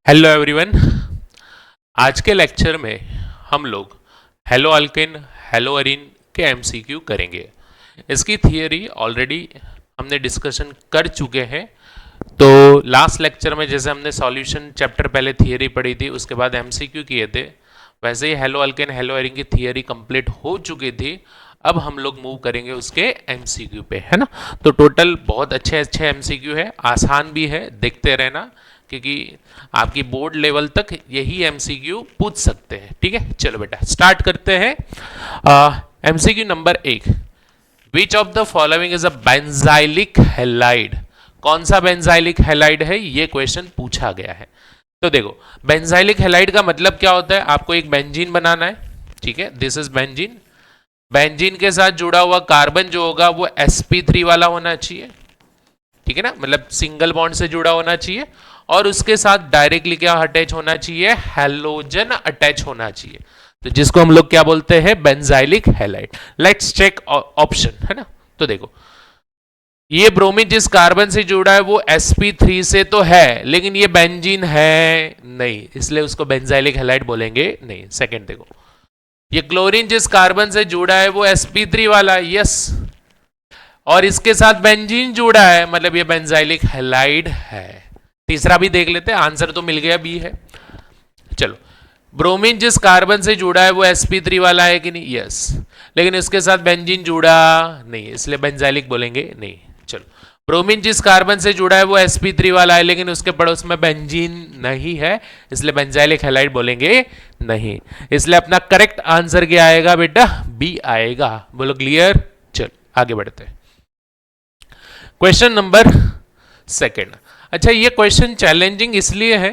Hello everyone. आज के lecture में हम लोग हेलो अल्केन हेलो अरीन के एमसीक्यू करेंगे। इसकी थियरी ऑलरेडी हमने डिस्कशन कर चुके हैं। तो लास्ट लेक्चर में जैसे हमने सॉल्यूशन चैप्टर पहले थियरी पढ़ी थी, उसके बाद एमसीक्यू किए थे, वैसे ही हेलो अल्केन हेलो अरीन की थियरी कंप्लीट हो चुकी थी। अब हम लोग मूव करेंगे उसके एमसीक्यू पे, है ना। तो टोटल बहुत अच्छे अच्छे एमसीक्यू है, आसान भी है, देखते रहना क्योंकि आपकी बोर्ड लेवल तक यही एमसीक्यू पूछ सकते हैं। ठीक है, चलो बेटा स्टार्ट करते हैं। MCQ number 1, which of the following is a benzylic halide. कौन सा बेंजाइलिक हैलाइड है, ये क्वेश्चन पूछा गया है। तो देखो, बेंजाइलिक हैलाइड का मतलब क्या होता है, आपको एक बेंजीन बनाना है। ठीक है, दिस इज बेंजीन। बेंजीन के साथ जुड़ा हुआ कार्बन जो होगा वो sp3 वाला होना चाहिए। ठीक है ना, मतलब सिंगल बॉन्ड से जुड़ा होना चाहिए और उसके साथ डायरेक्टली क्या अटैच होना चाहिए, हैलोजन अटैच होना चाहिए। तो जिसको हम लोग क्या बोलते हैं, benzylic halide. Let's check option, है ना। तो देखो, ये ब्रोमीन जिस कार्बन से जुड़ा है वो sp3 से तो है, लेकिन ये बेंजीन है नहीं, इसलिए उसको बेंजाइलिक हैलाइड बोलेंगे नहीं। सेकंड देखो, ये क्लोरीन जिस कार्बन से जुड़ा है वो sp3 वाला है, यस, और इसके साथ बेंजीन जुड़ा है, मतलब ये बेंजाइलिक हैलाइड है। तीसरा भी देख लेते हैं, आंसर तो मिल गया, बी है। चलो, ब्रोमीन जिस कार्बन से जुड़ा है वो sp3 वाला है कि नहीं, यस, लेकिन इसके साथ बेंजीन जुड़ा नहीं, इसलिए बेंजाइलिक बोलेंगे नहीं। चलो, ब्रोमीन जिस कार्बन से जुड़ा है वो sp3 वाला है, लेकिन उसके पड़ोस में बेंजीन नहीं है, इसलिए बेंजाइलिक हैलाइड बोलेंगे नहीं। इसलिए अपना करेक्ट आंसर क्या आएगा बेटा, बी आएगा। बोलो क्लियर। चलो आगे बढ़ते हैं। Question number 2। अच्छा, ये क्वेश्चन चैलेंजिंग इसलिए है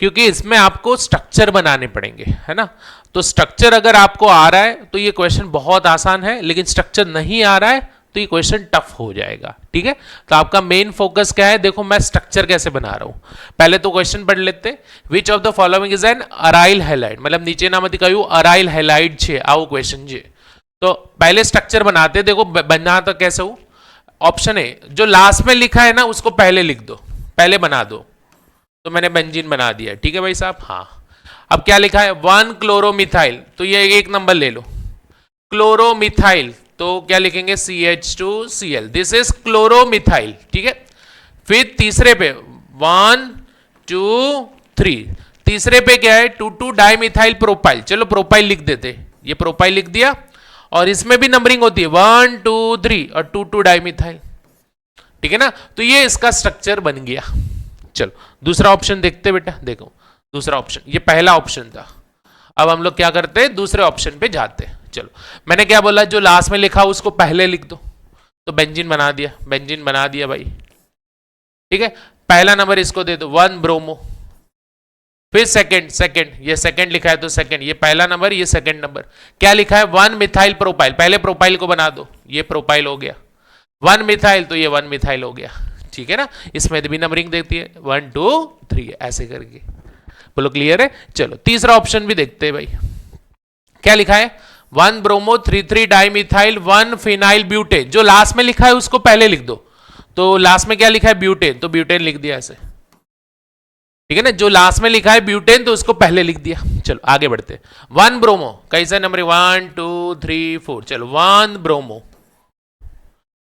क्योंकि इसमें आपको स्ट्रक्चर बनाने पड़ेंगे, है ना। तो स्ट्रक्चर अगर आपको आ रहा है तो ये क्वेश्चन बहुत आसान है, लेकिन स्ट्रक्चर नहीं आ रहा है तो ये क्वेश्चन टफ हो जाएगा। ठीक है, तो आपका मेन फोकस क्या है, देखो मैं स्ट्रक्चर कैसे बना रहा हूं। पहले तो क्वेश्चन पढ़ लेते। Which of the following is an aryl halide, मतलब नीचे ना मत कहूं अराइल हैलाइड छे, आओ क्वेश्चन जे। तो पहले स्ट्रक्चर बनाते, देखो बना तो कैसे हो। ऑप्शन ए, जो लास्ट में लिखा है ना उसको पहले लिख दो, पहले बना दो। तो मैंने बेंजीन बना दिया, ठीक है भाई साहब। हाँ, अब क्या लिखा है, 1 क्लोरोमिथाइल, तो ये एक नंबर ले लो। क्लोरोमिथाइल, तो क्या लिखेंगे, CH2Cl, दिस इज क्लोरोमिथाइल। ठीक है, फिर तीसरे पे 1 2 3, तीसरे पे क्या है, 2 डाइमिथाइल प्रोपाइल, चलो प्रोपाइल लिख देते, ये प्रोपाइल लिख दिया। और इसमें भी नंबरिंग होती है 1 2 3 और 2 डाइमिथाइल। ठीक है ना, तो ये इसका स्ट्रक्चर बन गया। चलो दूसरा ऑप्शन देखते बेटा, देखो दूसरा ऑप्शन, ये पहला ऑप्शन था। अब हम लोग क्या करते हैं, दूसरे ऑप्शन पे जाते हैं। चलो, मैंने क्या बोला, जो लास्ट में लिखा उसको पहले लिख दो। तो बेंजीन बना दिया, बेंजीन बना दिया भाई। ठीक है, पहला नंबर इसको दे दो 1 ब्रोमो, फिर सेकंड, ये सेकंड लिखा है तो सेकंड, ये पहला नंबर, ये सेकंड नंबर। क्या लिखा है, 1 मिथाइल प्रोपाइल, पहले प्रोपाइल को बना दो, ये प्रोपाइल हो गया। 1 मिथाइल, तो ये 1 मिथाइल हो गया। ठीक है ना, इसमें भी नंबरिंग देखती है 1 2 3 ऐसे करके। बोलो क्लियर है। चलो तीसरा ऑप्शन भी देखते हैं भाई, क्या लिखा है, 1 ब्रोमो 3 डाइमिथाइल 1 फिनाइल ब्यूटेन, जो लास्ट में लिखा है उसको पहले लिख दो। तो लास्ट में क्या लिखा है, ब्यूटेन, तो ब्यूटेन लिख दिया ऐसे। ठीक है ना, जो लास्ट में लिखा है ब्यूटेन तो उसको पहले लिख दिया। चलो आगे बढ़ते, 1 ब्रोमो, कैसा नंबर 1 2 3 4, चलो 1 ब्रोमो,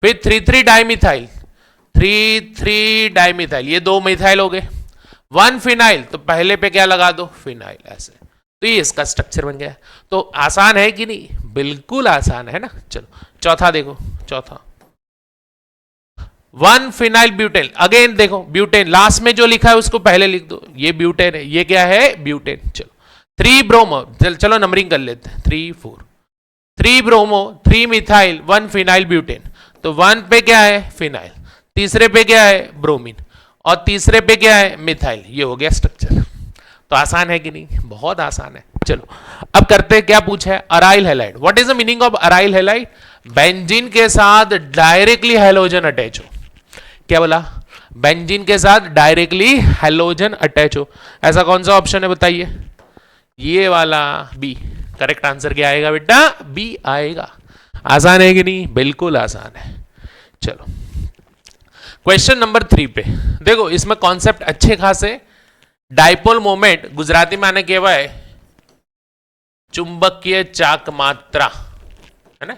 फिर 3 डाइमिथाइल, 3 डाइमिथाइल, ये 2 मिथाइल हो गए। 1 फिनाइल, तो पहले पे क्या लगा दो, फिनाइल, ऐसे। तो ये इसका स्ट्रक्चर बन गया। तो आसान है कि नहीं, बिल्कुल आसान है ना। चलो चौथा देखो, चौथा 1 फिनाइल ब्यूटेन, अगेन देखो ब्यूटेन, लास्ट में जो लिखा है उसको पहले लिख दो, ये ब्यूटेन है, ये क्या है, ब्यूटेन। चलो 3 ब्रोमो, चलो नंबरिंग कर लेते हैं, 3 4, 3 ब्रोमो 3 मिथाइल 1 फिनाइल ब्यूटेन, तो 1 पे क्या है, फिनाइल, तीसरे पे क्या है, ब्रोमीन, और तीसरे पे क्या है, मिथाइल। ये हो गया स्ट्रक्चर। तो आसान है कि नहीं, बहुत आसान है। चलो अब करते हैं, क्या पूछा है, aryl halide. What is the meaning of aryl halide, benzene के साथ डायरेक्टली हैलोजन अटैच हो। क्या बोला, बेंजीन के साथ डायरेक्टली हैलोजन अटैच हो। ऐसा कौन सा ऑप्शन है बताइए, ये वाला बी। करेक्ट आंसर क्या आएगा बेटा, बी आएगा। आसान है कि नहीं, बिल्कुल आसान है। चलो क्वेश्चन नंबर 3 पे देखो, इसमें कॉन्सेप्ट अच्छे खासे डायपोल मोमेंट गुजराती में आने कहेवाय चुंबकीय चाक मात्रा, है ना।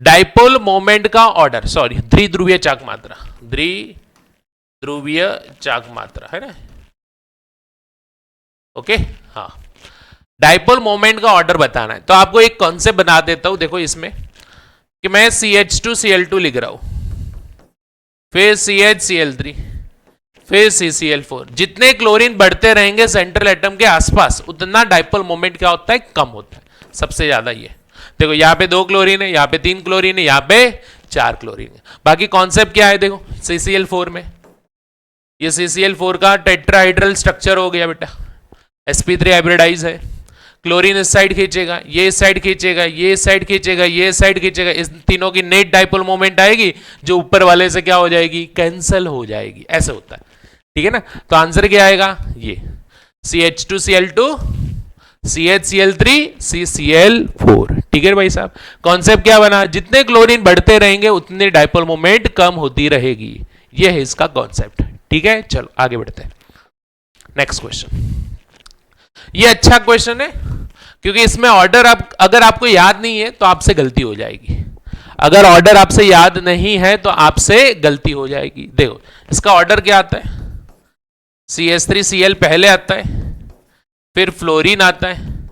डायपोल मोमेंट का ऑर्डर, सॉरी द्विध्रुवीय चाक मात्रा, द्विध्रुवीय चाक मात्रा, है ना। ओके, हाँ, डायपोल मोमेंट का ऑर्डर बताना है। तो आपको एक कॉन्सेप्ट बना देता हूं, देखो इसमें कि मैं CH2Cl2 लिख रहा हूं, फिर CHCl3, फिर CCl4। जितने क्लोरीन बढ़ते रहेंगे सेंट्रल एटम के आसपास, उतना डायपोल मोमेंट क्या होता है, कम होता है। सबसे ज्यादा ये देखो, यहां पे 2 क्लोरीन है, यहां पे 3 क्लोरीन है, यहां पे 4 क्लोरीन है। बाकी कॉन्सेप्ट क्या है, देखो CCl4 में, ये CCl4 का टेट्राहाइड्रल स्ट्रक्चर हो गया बेटा, sp3 हाइब्रिडाइज है। क्लोरीन इस साइड खींचेगा, ये इस साइड खींचेगा, ये इस साइड खींचेगा, ये इस साइड खींचेगा, इस तीनों की नेट डायपोल मोमेंट आएगी, जो ऊपर वाले से क्या हो जाएगी, कैंसिल हो जाएगी। ऐसे होता है, ठीक है ना। तो आंसर क्या आएगा, ये CH2Cl2, CHCl3, CCl4। ठीक है भाई साहब, कॉन्सेप्ट क्या बना, जितने क्लोरीन बढ़ते रहेंगे उतने डायपोल मोमेंट कम होती रहेगी। ये है इसका कॉन्सेप्ट, ठीक है। चलो आगे बढ़ते हैं, नेक्स्ट क्वेश्चन। ये अच्छा क्वेश्चन है क्योंकि इसमें ऑर्डर अगर आपको याद नहीं है तो आपसे गलती हो जाएगी। अगर ऑर्डर आपसे याद नहीं है तो आपसे गलती हो जाएगी। देखो इसका ऑर्डर क्या आता है, CH3Cl पहले आता है, फिर फ्लोरीन आता है,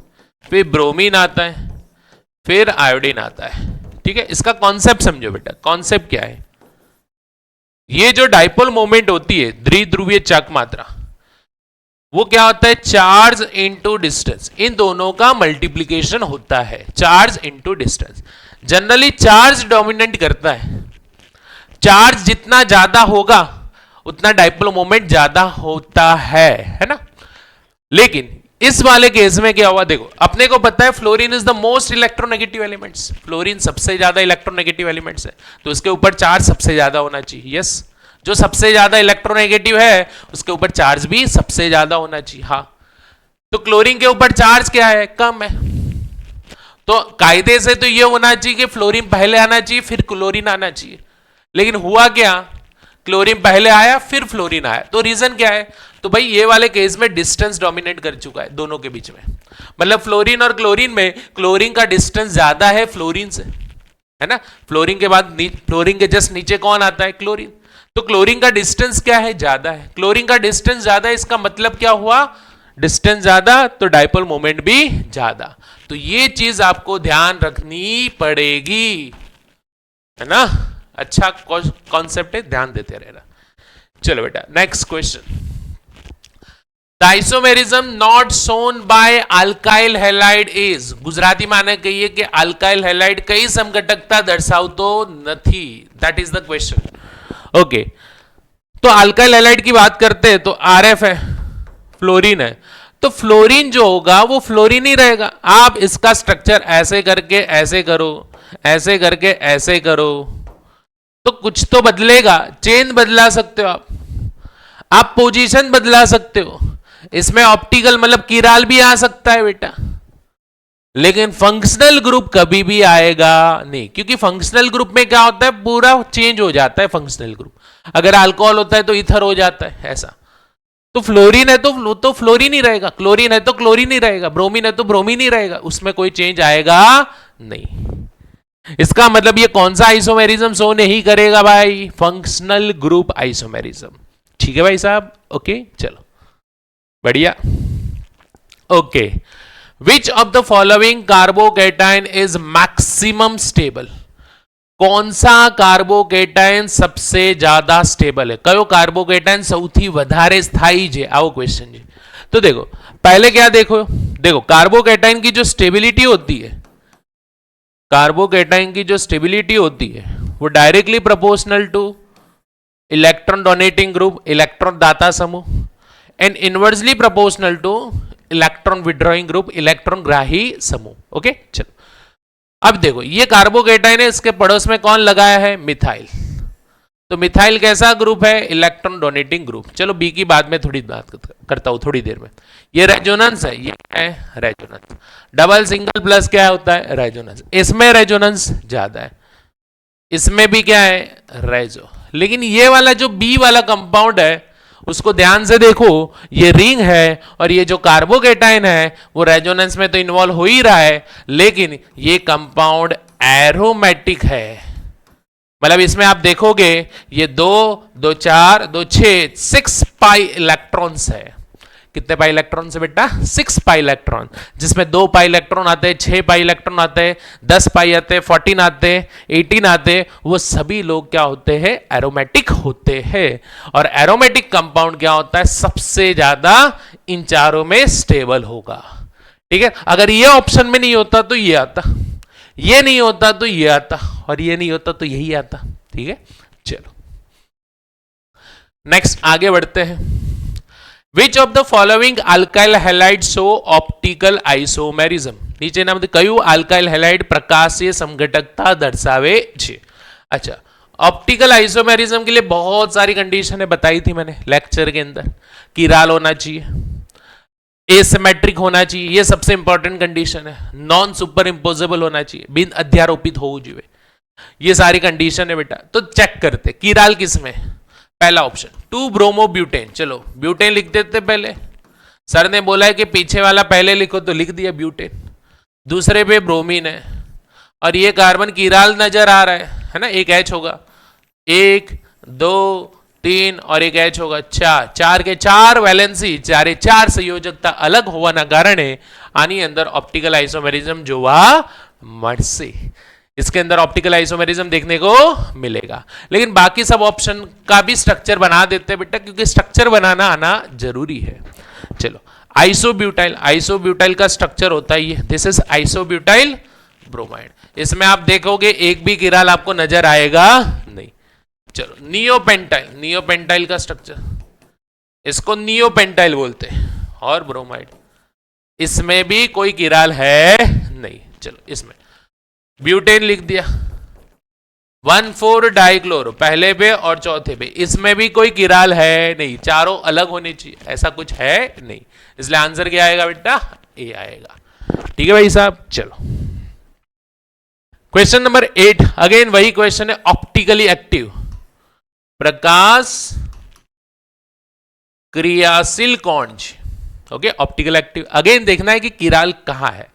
फिर ब्रोमीन आता है, फिर आयोडीन आता है। ठीक है, इसका कॉन्सेप्ट समझो बेटा। कॉन्सेप्ट क्या है, ये जो डायपोल मोमेंट होती है द्विध्रुवीय चाक मात्रा, वो क्या होता है, चार्ज इनटू डिस्टेंस। इन दोनों का मल्टीप्लीकेशन होता है, charge into distance. Generally charge dominate करता है, चार्ज जितना ज्यादा होगा उतना डायपोल मोमेंट ज्यादा होता है ना। लेकिन इस वाले केस में क्या हुआ, देखो अपने को पता है fluorine is the most electronegative elements, fluorine सबसे ज्यादा इलेक्ट्रोनेगेटिव एलिमेंट्स है, तो इसके ऊपर चार्ज सबसे ज्यादा होना चाहिए। यस, जो सबसे ज्यादा इलेक्ट्रोनेगेटिव है उसके ऊपर चार्ज भी सबसे ज्यादा होना चाहिए। हाँ, तो क्लोरीन के ऊपर चार्ज क्या है, कम है, तो कायदे से तो ये होना चाहिए कि फ्लोरीन पहले आना चाहिए फिर क्लोरीन आना चाहिए। लेकिन हुआ क्या, क्लोरीन पहले आया फिर फ्लोरीन आया। तो रीजन क्या है, तो भाई ये वाले केस में डिस्टेंस डोमिनेट कर चुका है दोनों के बीच में। मतलब फ्लोरीन और क्लोरीन में क्लोरीन का डिस्टेंस ज्यादा है फ्लोरीन से, है ना। फ्लोरीन के बाद फ्लोरीन के जस्ट नीचे कौन आता है, क्लोरीन। तो क्लोरीन का डिस्टेंस क्या है, ज्यादा है। क्लोरीन का डिस्टेंस ज्यादा है, इसका मतलब क्या हुआ, डिस्टेंस ज्यादा तो डायपोल मोमेंट भी ज्यादा। तो ये चीज आपको ध्यान रखनी पड़ेगी, है ना। अच्छा कॉन्सेप्ट है, ध्यान देते रहना। चलो बेटा next question. The isomerism not shown by alkyl halide is, Gujarati में आने कहिए कि अल्काइल हैलाइड कई समघटकता दर्शावतो નથી, that is the question. Okay, तो अल्काइल हैलाइड की बात करते हैं तो RF है, फ्लोरीन है, तो फ्लोरीन जो होगा वो फ्लोरीन ही रहेगा। आप इसका स्ट्रक्चर ऐसे करके ऐसे करो, ऐसे करके ऐसे करो, तो कुछ तो बदलेगा, चेन बदला सकते हो आप पोजीशन बदला सकते हो, इसमें ऑप्टिकल मतलब किराल भी आ सकता है बेटा, लेकिन फंक्शनल ग्रुप कभी भी आएगा नहीं, क्योंकि फंक्शनल ग्रुप में क्या होता है, पूरा चेंज हो जाता है फंक्शनल ग्रुप। अगर अल्कोहल होता है तो इथर हो जाता है, ऐसा। तो फ्लोरीन है तो फ्लोरीन ही रहेगा, क्लोरीन है तो क्लोरीन ही रहेगा, ब्रोमीन है तो ब्रोमीन ही रहेगा, उसमें कोई चेंज आएगा नहीं। इसका मतलब ये कौन सा आइसोमेरिज्म शो नहीं करेगा भाई, फंक्शनल ग्रुप आइसोमेरिज्म। ठीक है भाई साहब, ओके चलो बढ़िया। Okay, which of the following carbocation is maximum stable, कौन सा कार्बोकेटाइन सबसे ज्यादा स्टेबल है, कयो कार्बोकेटाइन સૌથી વધારે સ્થાયી છે, आओ क्वेश्चन जी। तो देखो पहले क्या देखो कार्बोकेटाइन की जो स्टेबिलिटी होती है, कार्बोकेटाइन की जो स्टेबिलिटी होती है वो directly proportional two electron donating group, electron दाता समूह, and inversely proportional two electron withdrawing group, electron ग्राही समूह। ओके चलो, अब देखो ये कार्बोकेटाइन है, इसके पड़ोस में कौन लगाया है, मिथाइल। तो मिथाइल कैसा ग्रुप है, इलेक्ट्रॉन डोनेटिंग ग्रुप। चलो बी की बाद में थोड़ी बात करता हूं थोड़ी देर में। ये रेजोनेंस है, ये है रेजोनेंस। डबल सिंगल प्लस क्या होता है, रेजोनेंस। इसमें रेजोनेंस ज्यादा है, इसमें भी क्या है, रेजो। लेकिन ये वाला जो बी वाला कंपाउंड है उसको ध्यान से देखो, ये रिंग है और ये जो कार्बोकेटाइन है वो रेजोनेंस में तो इन्वॉल्व हो ही रहा है, लेकिन ये कंपाउंड एरोमेटिक है। मतलब इसमें आप देखोगे ये 2 2 4 2 6 6 पाई इलेक्ट्रॉन्स है। कितने पाई इलेक्ट्रॉन से बेटा? 6 पाई इलेक्ट्रॉन, जिसमें 2 पाई इलेक्ट्रॉन आते हैं, 6 पाई इलेक्ट्रॉन आते हैं, 10 पाई आते हैं, 14 आते हैं, 18 आते हैं। वो सभी लोग क्या होते हैं? एरोमेटिक होते हैं। और एरोमेटिक कंपाउंड क्या होता है? सबसे ज्यादा इन चारों में स्टेबल होगा। ठीक है, अगर ये ऑप्शन में नहीं होता तो ये आता, ये नहीं होता तो ये आता, और ये नहीं होता तो यही आता। ठीक है, चलो नेक्स्ट आगे बढ़ते हैं। Which of the following alkyl halide show optical isomerism? नीचे नाम कयु अल्काइल हैलाइड प्रकाशीय समघटकता दर्शावे छे। अच्छा, ऑप्टिकल आइसोमेरिज्म के लिए बहुत सारी कंडीशन बताई थी मैंने लेक्चर के अंदर। किराल होना चाहिए, एसिमेट्रिक होना चाहिए, ये सबसे इंपॉर्टेंट कंडीशन है। नॉन सुपर इंपोजेबल होना चाहिए, बिन अध्यारोपित हो जाए, ये सारी कंडीशन है बेटा। तो चेक करते किराल किसमें? पहला ऑप्शन 2 ब्रोमो ब्यूटेन। चलो ब्यूटेन लिख देते पहले, सर ने बोला है कि पीछे वाला पहले लिखो तो लिख दिया ब्यूटेन। दूसरे पे ब्रोमीन है और ये कार्बन किराल नजर आ रहा है ना, एक एच होगा, 1 2 3 और एक एच होगा 4, 4 के 4 वैलेंसी, 4 4 संयोजकता अलग होवाना कारणे आनी अंदर ऑप्टिकल आइसोमेरिज्म जोवा मळशे। इसके अंदर ऑप्टिकल आइसोमेरिज्म देखने को मिलेगा। लेकिन बाकी सब ऑप्शन का भी स्ट्रक्चर बना देते हैं बेटा, क्योंकि स्ट्रक्चर बनाना आना जरूरी है। चलो आइसोब्यूटाइल, आइसोब्यूटाइल का स्ट्रक्चर होता है ये, दिस इज आइसोब्यूटाइल ब्रोमाइड। इसमें आप देखोगे एक भी किराल आपको नजर आएगा नहीं। चलो नियोपेंटाइल, नियोपेंटाइल का स्ट्रक्चर, इसको नियोपेंटाइल बोलते हैं, और ब्रोमाइड, इसमें भी कोई किराल है नहीं। चलो इसमें ब्यूटेन लिख दिया, 1,4 डाइक्लोरो पहले पे और चौथे पे, इसमें भी कोई किराल है नहीं, चारों अलग होने चाहिए, ऐसा कुछ है नहीं, इसलिए आंसर क्या आएगा बेटा? ए आएगा। ठीक है भाई साहब, चलो क्वेश्चन नंबर 8, अगेन वही क्वेश्चन है, ऑप्टिकली एक्टिव प्रकाश क्रियाशील कौंज। ओके, ऑप्टिकल एक्टिव, अगेन देखना है कि किराल कहां है,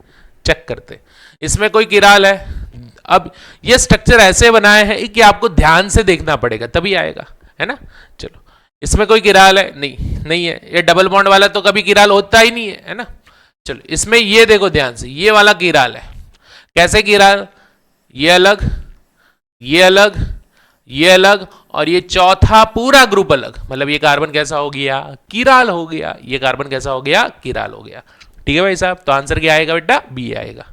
चेक करते। इसमें कोई किराल है? अब ये स्ट्रक्चर ऐसे बनाए हैं कि आपको ध्यान से देखना पड़ेगा तभी आएगा, है ना। चलो इसमें कोई किराल है? नहीं, नहीं है। ये डबल बॉन्ड वाला तो कभी किराल होता ही नहीं है ना। चलो इसमें ये देखो ध्यान से, ये वाला किराल है। कैसे किराल? ये अलग, ये अलग, ये अलग, और ये चौथा पूरा ग्रुप अलग। मतलब ये कार्बन कैसा हो गया? किराल हो गया। ये कार्बन कैसा हो गया? किराल हो गया। ठीक है भाई साहब, तो आंसर क्या आएगा बेटा? बी आएगा।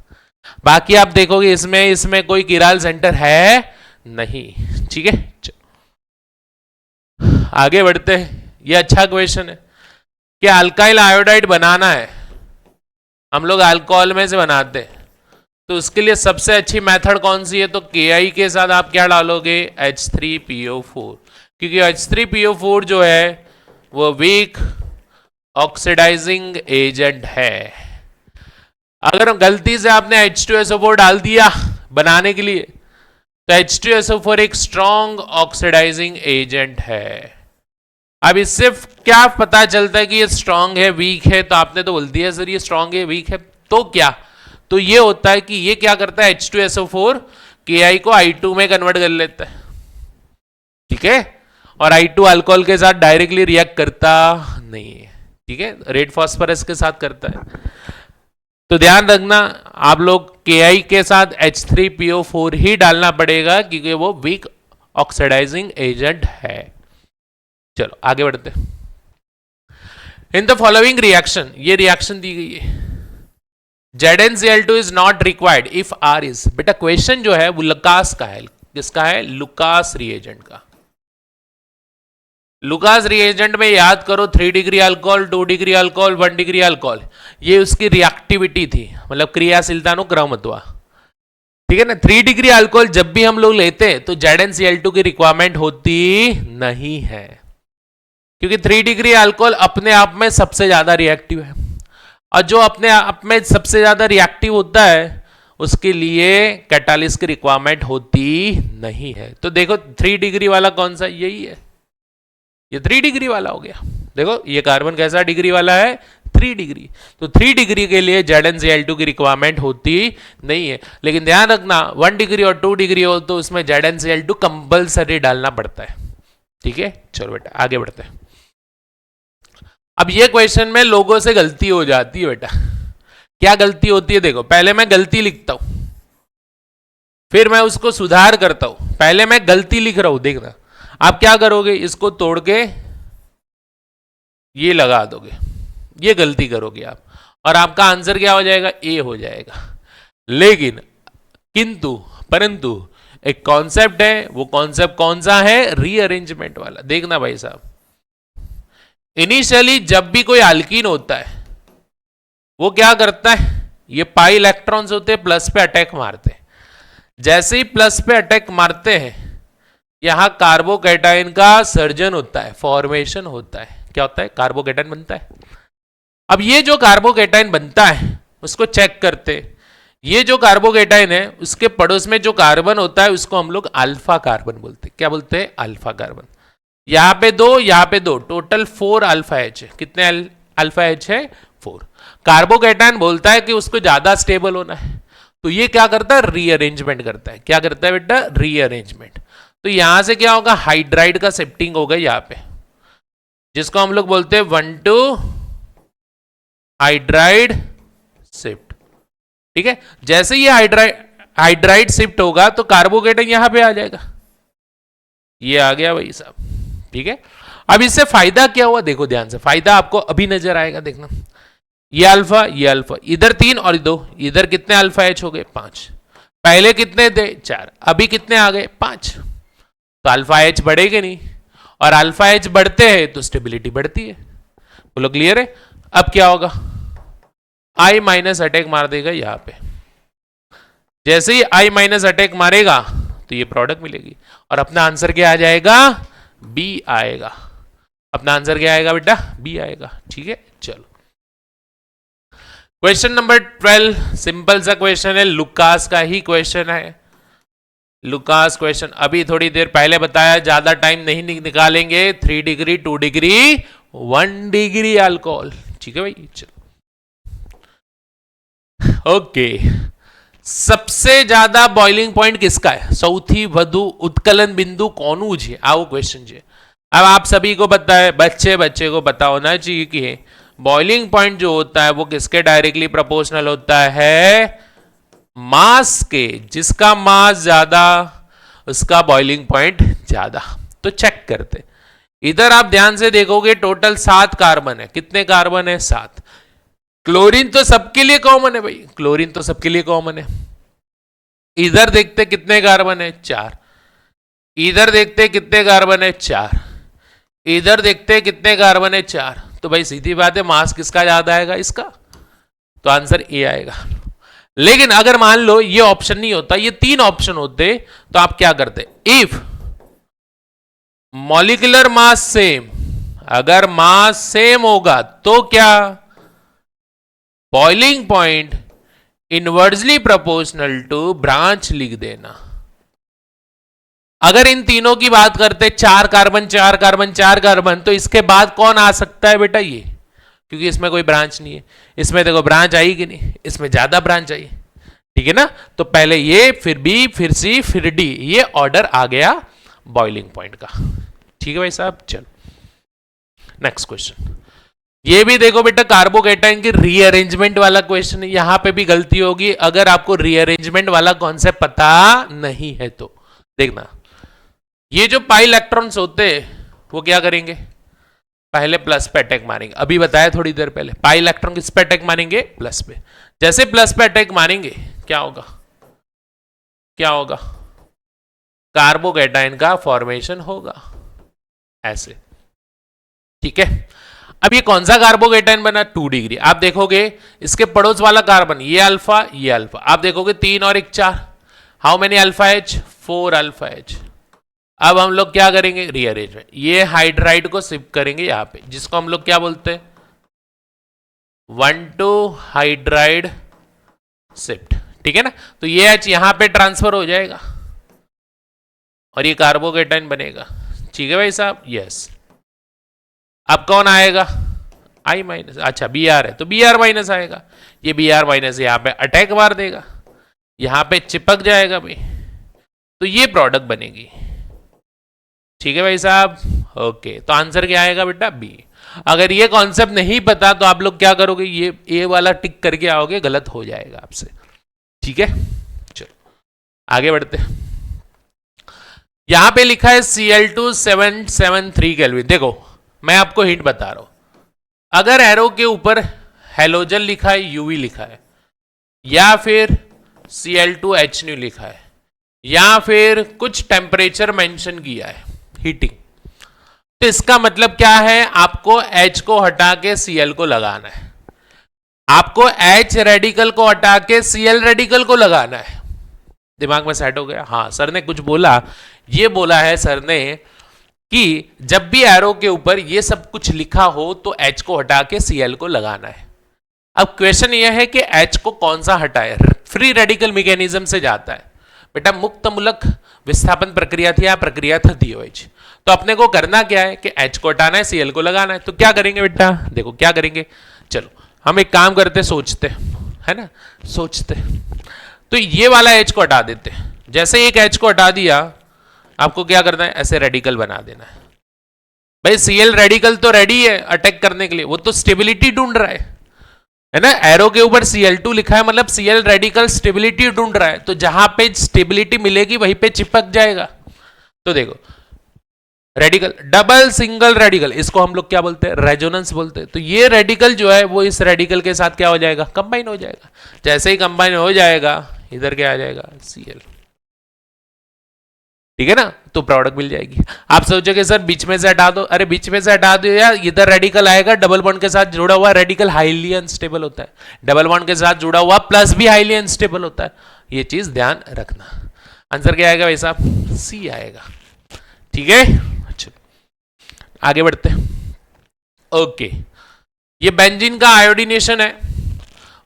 बाकी आप देखोगे इसमें कोई किराल सेंटर है नहीं। ठीक है, आगे बढ़ते हैं। ये अच्छा क्वेश्चन है कि अल्काइल आयोडाइड बनाना है, हम लोग अल्कोहल में से बनाते हैं, तो उसके लिए सबसे अच्छी मेथड कौन सी है? तो Ki के साथ आप क्या डालोगे? H3PO4, क्योंकि H3PO4 जो है वो वीक ऑक्सीडाइजिंग एजेंट है। अगर गलती से आपने H2SO4 डाल दिया बनाने के लिए, तो H2SO4 एक स्ट्रॉन्ग ऑक्सीडाइजिंग एजेंट है। अब इससे क्या पता चलता है कि ये स्ट्रॉन्ग है वीक है? तो आपने तो बोल दिया सर ये स्ट्रॉन्ग है वीक है, तो क्या? तो ये होता है कि ये क्या करता है, H2SO4 Ki को I2 में कन्वर्ट कर लेता है। ठीक है, और I2 अल्कोहल के साथ डायरेक्टली रिएक्ट करता नहीं है। ठीक है, रेड फास्फोरस के साथ करता है। तो ध्यान रखना आप लोग, Ki के साथ H3PO4 ही डालना पड़ेगा, क्योंकि वो वीक ऑक्सीडाइजिंग एजेंट है। चलो आगे बढ़ते हैं। इन द फॉलोइंग रिएक्शन, ये रिएक्शन दी गई है, ZnCl2 is not required if R is. बेटा क्वेश्चन जो है वो लुकास का है। किसका है? लुकास रिएजेंट का। लुकास रिएजेंट में याद करो 3 degree alcohol, 2 degree alcohol, 1 degree alcohol, ये उसकी रिएक्टिविटी थी, मतलब क्रियाशीलता नो क्रमत्व। ठीक है ना। 3 डिग्री अल्कोहल जब भी हम लोग लेते हैं तो ZnCl2 की रिक्वायरमेंट होती नहीं है, क्योंकि 3 डिग्री अल्कोहल अपने आप में सबसे ज्यादा रिएक्टिव है, और जो अपने आप में सबसे ज्यादा रिएक्टिव होता है उसके लिए कैटालिस्ट की रिक्वायरमेंट होती नहीं है। तो देखो 3 डिग्री वाला कौन सा? यही है। ये 3 डिग्री वाला हो गया। देखो ये कार्बन कैसा डिग्री वाला है, 3 डिग्री। तो 3 डिग्री के लिए ZnCl2 की रिक्वायरमेंट होती नहीं है। लेकिन ध्यान रखना 1 डिग्री और 2 डिग्री हो तो उसमें ZnCl2 कंपल्सरी डालना पड़ता है। ठीक है, चलो बेटा आगे बढ़ते हैं। अब ये क्वेश्चन में लोगों से गलती हो जाती है बेटा। क्या गलती होती है, देखो पहले मैं गलती लिखता हूं, फिर मैं उसको सुधार करता हूं। पहले मैं गलती लिख रहा हूं, देखना आप क्या करोगे, इसको तोड़ के ये लगा दोगे, ये गलती करोगे आप, और आपका आंसर क्या हो जाएगा, ए हो जाएगा। लेकिन किंतु परंतु एक कॉन्सेप्ट है, वो कॉन्सेप्ट कौन सा है, रीअरेंजमेंट वाला। देखना भाई साहब, इनिशियली जब भी कोई अल्कीन होता है वो क्या करता है, ये पाई इलेक्ट्रॉन्स होते हैं प्लस पे अटैक मारते हैं। जैसे ही प्लस पे अटैक मारते हैं यहां कार्बोकैटायन का सर्जन होता है, फॉर्मेशन होता है। क्या होता है, कार्बोकैटायन बनता है। अब ये जो कार्बोकैटायन बनता है उसको चेक करते हैं। ये जो कार्बोकैटायन है उसके पड़ोस में जो कार्बन होता है उसको हम लोग अल्फा कार्बन बोलते हैं। क्या बोलते हैं, अल्फा कार्बन। यहां पे 2, यहां पे 2, टोटल 4 अल्फा एच है। कितने अल्फा एच है, 4। कार्बोकैटायन बोलता है कि उसको ज्यादा स्टेबल होना है, तो ये क्या करता है, रीअरेंजमेंट करता है। क्या करता है बेटा, रीअरेंजमेंट। तो यहां से क्या होगा, हाइड्राइड का शिफ्टिंग होगा यहां पे, जिसको हम लोग बोलते हैं 1,2 हाइड्राइड शिफ्ट। ठीक है, जैसे ये हाइड्राइड शिफ्ट होगा तो कार्बोकैटायन यहां पे आ जाएगा। ये आ गया भाई साहब। ठीक है, अब इससे फायदा क्या हुआ, देखो ध्यान से, फायदा आपको अभी नजर आएगा। देखना ये अल्फा, ये अल्फा, इधर 3 और 2, इधर कितने अल्फा एच हो गए, 5। पहले कितने थे, 4, अभी कितने आ गए, 5। तो अल्फा एच बढ़ेगा नहीं, और अल्फा एच बढ़ते हैं तो स्टेबिलिटी बढ़ती है। बोलो क्लियर है। अब क्या होगा, आई माइनस अटैक मार देगा यहां पे। जैसे ही आई माइनस अटैक मारेगा तो ये प्रोडक्ट मिलेगी, और अपना आंसर क्या आ जाएगा, बी आएगा। अपना आंसर क्या आएगा बेटा, बी आएगा। ठीक है, चलो क्वेश्चन नंबर 12, सिंपल सा क्वेश्चन है, लुकास का ही क्वेश्चन है। लुकास क्वेश्चन अभी थोड़ी देर पहले बताया, ज्यादा टाइम नहीं निकालेंगे। 3 डिग्री, 2 डिग्री, 1 डिग्री अल्कोहल। ठीक है भाई, चलो ओके। सबसे ज्यादा बॉइलिंग पॉइंट किसका है, सौथी વધુ उत्कलन बिंदु કોનું છે, આવો क्वेश्चन છે। अब आप सभी को पता है, बच्चे को पता होना चाहिए कि बॉइलिंग पॉइंट जो होता है वो किसके डायरेक्टली प्रोपोर्शनल होता है, मास के। जिसका मास ज्यादा उसका बॉइलिंग पॉइंट ज्यादा। तो चेक करते, इधर आप ध्यान से देखोगे टोटल 7 कार्बन है। कितने कार्बन है, 7। क्लोरीन तो सबके लिए कॉमन है भाई, क्लोरीन तो सबके लिए कॉमन है। इधर देखते कितने कार्बन है, 4। इधर देखते कितने कार्बन है, 4। इधर देखते कितने कार्बन है, 4। तो भाई सीधी बात है, मास किसका ज्यादा आएगा, इसका। तो आंसर ए आएगा। लेकिन अगर मान लो ये ऑप्शन नहीं होता, ये 3 ऑप्शन होते, तो आप क्या करते, इफ मॉलिक्यूलर मास सेम, अगर मास सेम होगा तो क्या, boiling point inversely proportional to branch लिख देना। अगर इन तीनों की बात करते, 4 कार्बन 4 कार्बन 4 कार्बन, तो इसके बाद कौन आ सकता है बेटा, ये, क्योंकि इसमें कोई ब्रांच नहीं है। इसमें देखो ब्रांच आई कि नहीं, इसमें ज्यादा ब्रांच आई। ठीक है ना, तो पहले ये, फिर बी, फिर सी, फिर डी, ये ऑर्डर आ गया बॉइलिंग पॉइंट का। ठीक है भाई साहब, चलो नेक्स्ट क्वेश्चन। ये भी देखो बेटा, कार्बोकैटायन की रीअरेंजमेंट वाला क्वेश्चन है। यहां पे भी गलती होगी अगर आपको रीअरेंजमेंट वाला कॉन्सेप्ट पता नहीं है तो। देखना, ये जो पाई इलेक्ट्रॉन्स होते हैं वो क्या करेंगे, पहले प्लस पे अटैक मारेंगे। अभी बताया थोड़ी देर पहले, पाई इलेक्ट्रॉन किस पे अटैक मारेंगे, प्लस पे। जैसे प्लस पे अटैक मारेंगे क्या होगा, क्या होगा, कार्बोकैटायन का फॉर्मेशन होगा ऐसे। ठीक है, अब ये कौन सा कार्बोकैटायन बना, 2 डिग्री। आप देखोगे इसके पड़ोस वाला कार्बन, ये अल्फा, ये अल्फा, आप देखोगे 3 और 1 4। How many alpha H, 4 alpha H. अब हम लोग क्या करेंगे, रीअरेंजमेंट। ये हाइड्राइड को शिफ्ट करेंगे यहां पे, जिसको हम लोग क्या बोलते हैं, 1,2 हाइड्राइड शिफ्ट। ठीक है ना, तो ये एच यहां पे ट्रांसफर हो जाएगा और ये कार्बोकैटायन बनेगा। ठीक है भाई साहब, यस। अब कौन आएगा, आई माइनस, अच्छा बी आर है तो बी आर माइनस आएगा, ये बी आर माइनस यहां पे अटैक मार देगा, यहां पे चिपक जाएगा भाई, तो ये प्रोडक्ट बनेगी। ठीक है भाई साहब, ओके, तो आंसर क्या आएगा बेटा, बी। अगर ये कॉन्सेप्ट नहीं पता तो आप लोग क्या करोगे, ये ए वाला टिक करके आओगे, गलत हो जाएगा आपसे। ठीक है, चलो आगे बढ़ते हैं। यहां पे लिखा है Cl2 773 केल्विन। देखो मैं आपको हिंट बता रहा हूं, अगर एरो के ऊपर हेलोजन लिखा है, यूवी लिखा है, या फिर Cl2H लिखा है, या फिर कुछ टेम्परेचर मेंशन किया है, हीटिंग, तो इसका मतलब क्या है, आपको H को हटा के Cl को लगाना है, आपको H रेडिकल को हटा के Cl रेडिकल को लगाना है। दिमाग में सेट हो गया? हाँ, सर ने कुछ बोला, ये बोला है सर ने कि जब भी एरो के ऊपर ये सब कुछ लिखा हो तो H को हटा के Cl को लगाना है। अब क्वेश्चन यह है कि H को कौन सा हटाए, फ्री रेडिकल मैकेनिज्म से जाता है बेटा, मुक्त मूलक विस्थापन प्रक्रिया थी या प्रक्रिया था DOH, तो अपने को करना क्या है कि H को हटाना है, Cl को लगाना है। तो क्या करेंगे बेटा, देखो क्या करेंगे, चलो हम एक काम करते, सोचते है ना, सोचते, तो ये वाला H को हटा देते, जैसे एक H को हटा दिया, आपको क्या करना है, ऐसे रेडिकल बना देना है। भाई Cl रेडिकल तो रेडी है अटैक करने के लिए, वो तो स्टेबिलिटी ढूंढ रहा है ना, एरो के ऊपर Cl2 लिखा है मतलब Cl रेडिकल स्टेबिलिटी ढूंढ रहा है, तो जहां पे स्टेबिलिटी मिलेगी वहीं पे चिपक जाएगा। तो देखो रेडिकल, डबल सिंगल रेडिकल, इसको हम लोग क्या बोलते हैं, रेजोनेंस बोलते हैं। तो ये रेडिकल जो है वो इस रेडिकल के साथ क्या हो जाएगा, कंबाइन हो जाएगा। जैसे ही कंबाइन हो जाएगा, इधर क्या आ जाएगा, Cl। ठीक है ना, तो प्रोडक्ट मिल जाएगी। आप सोचोगे सर बीच में से हटा दो, अरे बीच में से हटा दो यार, इधर रेडिकल आएगा, डबल बॉन्ड के साथ जुड़ा हुआ रेडिकल हाईली अनस्टेबल होता है, डबल बॉन्ड के साथ जुड़ा हुआ प्लस भी हाईली अनस्टेबल होता है, ये चीज ध्यान रखना। आंसर क्या आएगा भाई साहब, सी आएगा। ठीक है, चलो आगे बढ़ते हैं। ओके, ये बेंजीन का आयोडीनेशन है,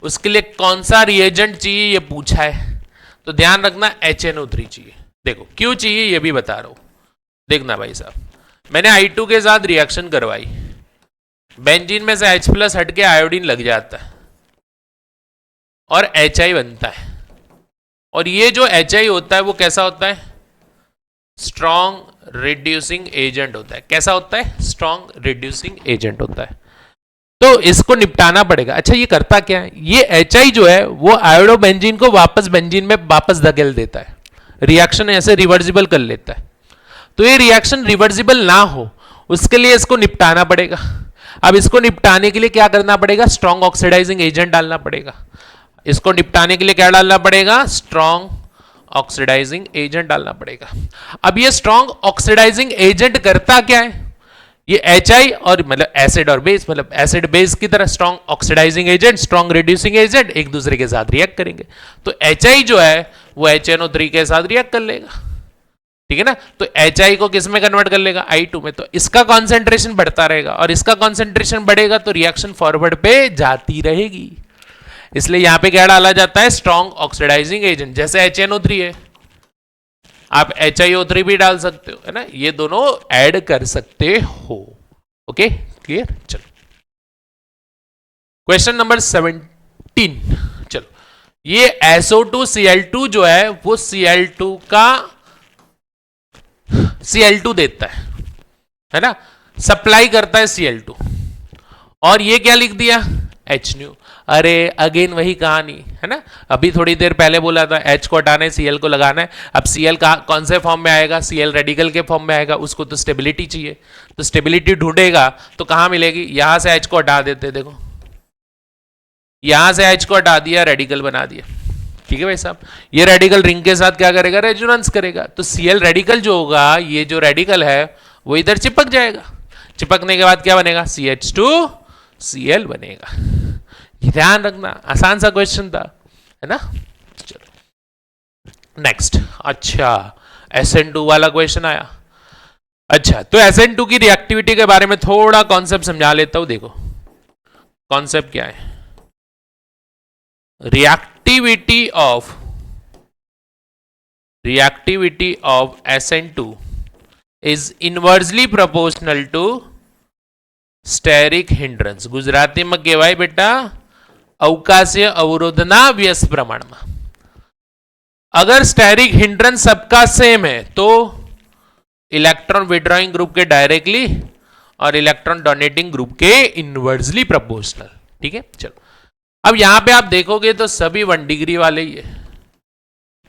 उसके लिए कौन सा रिएजेंट चाहिए ये पूछा है, तो ध्यान रखना HNO3 चाहिए। देखो क्यों चाहिए ये भी बता रहा हूं, देखना भाई साहब, मैंने I2 के साथ रिएक्शन करवाई, बेंजीन में से H प्लस हट के आयोडीन लग जाता है और HI बनता है, और ये जो HI होता है वो कैसा होता है, स्ट्रॉन्ग रिड्यूसिंग एजेंट होता है। कैसा होता है, स्ट्रॉन्ग रिड्यूसिंग एजेंट होता है, तो इसको निपटाना पड़ेगा। अच्छा ये करता क्या है, ये HI जो है वो आयोडोबेंजीन को वापस बेंजीन में वापस धकेल देता है, रिएक्शन ऐसे रिवर्सिबल कर लेता है। तो ये रिएक्शन रिवर्सिबल ना हो उसके लिए इसको निपटाना पड़ेगा। अब इसको निपटाने के लिए क्या करना पड़ेगा, स्ट्रॉन्ग ऑक्सीडाइजिंग एजेंट डालना पड़ेगा। इसको निपटाने के लिए क्या डालना पड़ेगा, स्ट्रॉन्ग ऑक्सीडाइजिंग एजेंट डालना पड़ेगा। अब ये स्ट्रॉन्ग ऑक्सीडाइजिंग एजेंट करता क्या है, ये HI और मतलब एसिड और बेस, मतलब एसिड बेस की तरह strong oxidizing agent, strong reducing agent एक दूसरे के साथ रिएक्ट करेंगे। तो HI जो है वो HNO3 के साथ रिएक्ट कर लेगा। ठीक है ना, तो HI को किस में कन्वर्ट कर लेगा, I2 में, तो इसका कॉन्सेंट्रेशन बढ़ता रहेगा और इसका कॉन्सेंट्रेशन बढ़ेगा तो रिएक्शन फॉरवर्ड पे जाती रहेगी। इसलिए यहां पे क्या डाला जाता है, स्ट्रॉन्ग ऑक्सीडाइजिंग एजेंट। जैसे HNO3 है, आप HiO3 भी डाल सकते हो, है ना, ये दोनों ऐड कर सकते हो। ओके क्लियर, चलो क्वेश्चन नंबर 17। चलो, ये SO2Cl2 जो है वो Cl2 का Cl2 देता है ना, सप्लाई करता है Cl2, और ये क्या लिख दिया, HNO। अरे अगेन वही कहानी है ना, अभी थोड़ी देर पहले बोला था H को हटाना है, Cl को लगाना है। अब Cl कौन से फॉर्म में आएगा, Cl रेडिकल के फॉर्म में आएगा, उसको तो स्टेबिलिटी चाहिए, तो स्टेबिलिटी ढूंढेगा तो कहां मिलेगी, यहां से H को हटा देते, देखो यहां से H को हटा दिया, रेडिकल बना दिया। ठीक है भाई साहब, ये रेडिकल रिंग के साथ क्या करेगा, रेजोनेंस करेगा, तो Cl रेडिकल जो होगा, ये जो रेडिकल है वो इधर चिपक जाएगा, चिपकने के बाद क्या बनेगा, CH2Cl बनेगा। ध्यान रखना, आसान सा क्वेश्चन था, है ना। चलो नेक्स्ट, अच्छा SN2 वाला क्वेश्चन आया। अच्छा तो SN2 की रिएक्टिविटी के बारे में थोड़ा कॉन्सेप्ट समझा लेता हूं। देखो कॉन्सेप्ट क्या है, reactivity of SN2 is inversely proportional to સ્ટેરિક હિન્ડ્રન્સ ગુજરાતીમાં કહેવાય બેટા અવકાશીય અવરોધના વ્યસ્ત પ્રમાણમાં. अगर स्टेरिक हिंड्रेंस सबका सेम है तो इलेक्ट्रॉन विड्रॉइंग ग्रुप के डायरेक्टली और इलेक्ट्रॉन डोनेटिंग ग्रुप के इनवर्सली प्रोपोर्शनल. ठीक है, चलो अब यहां पे आप देखोगे तो सभी 1 डिग्री वाले ही है,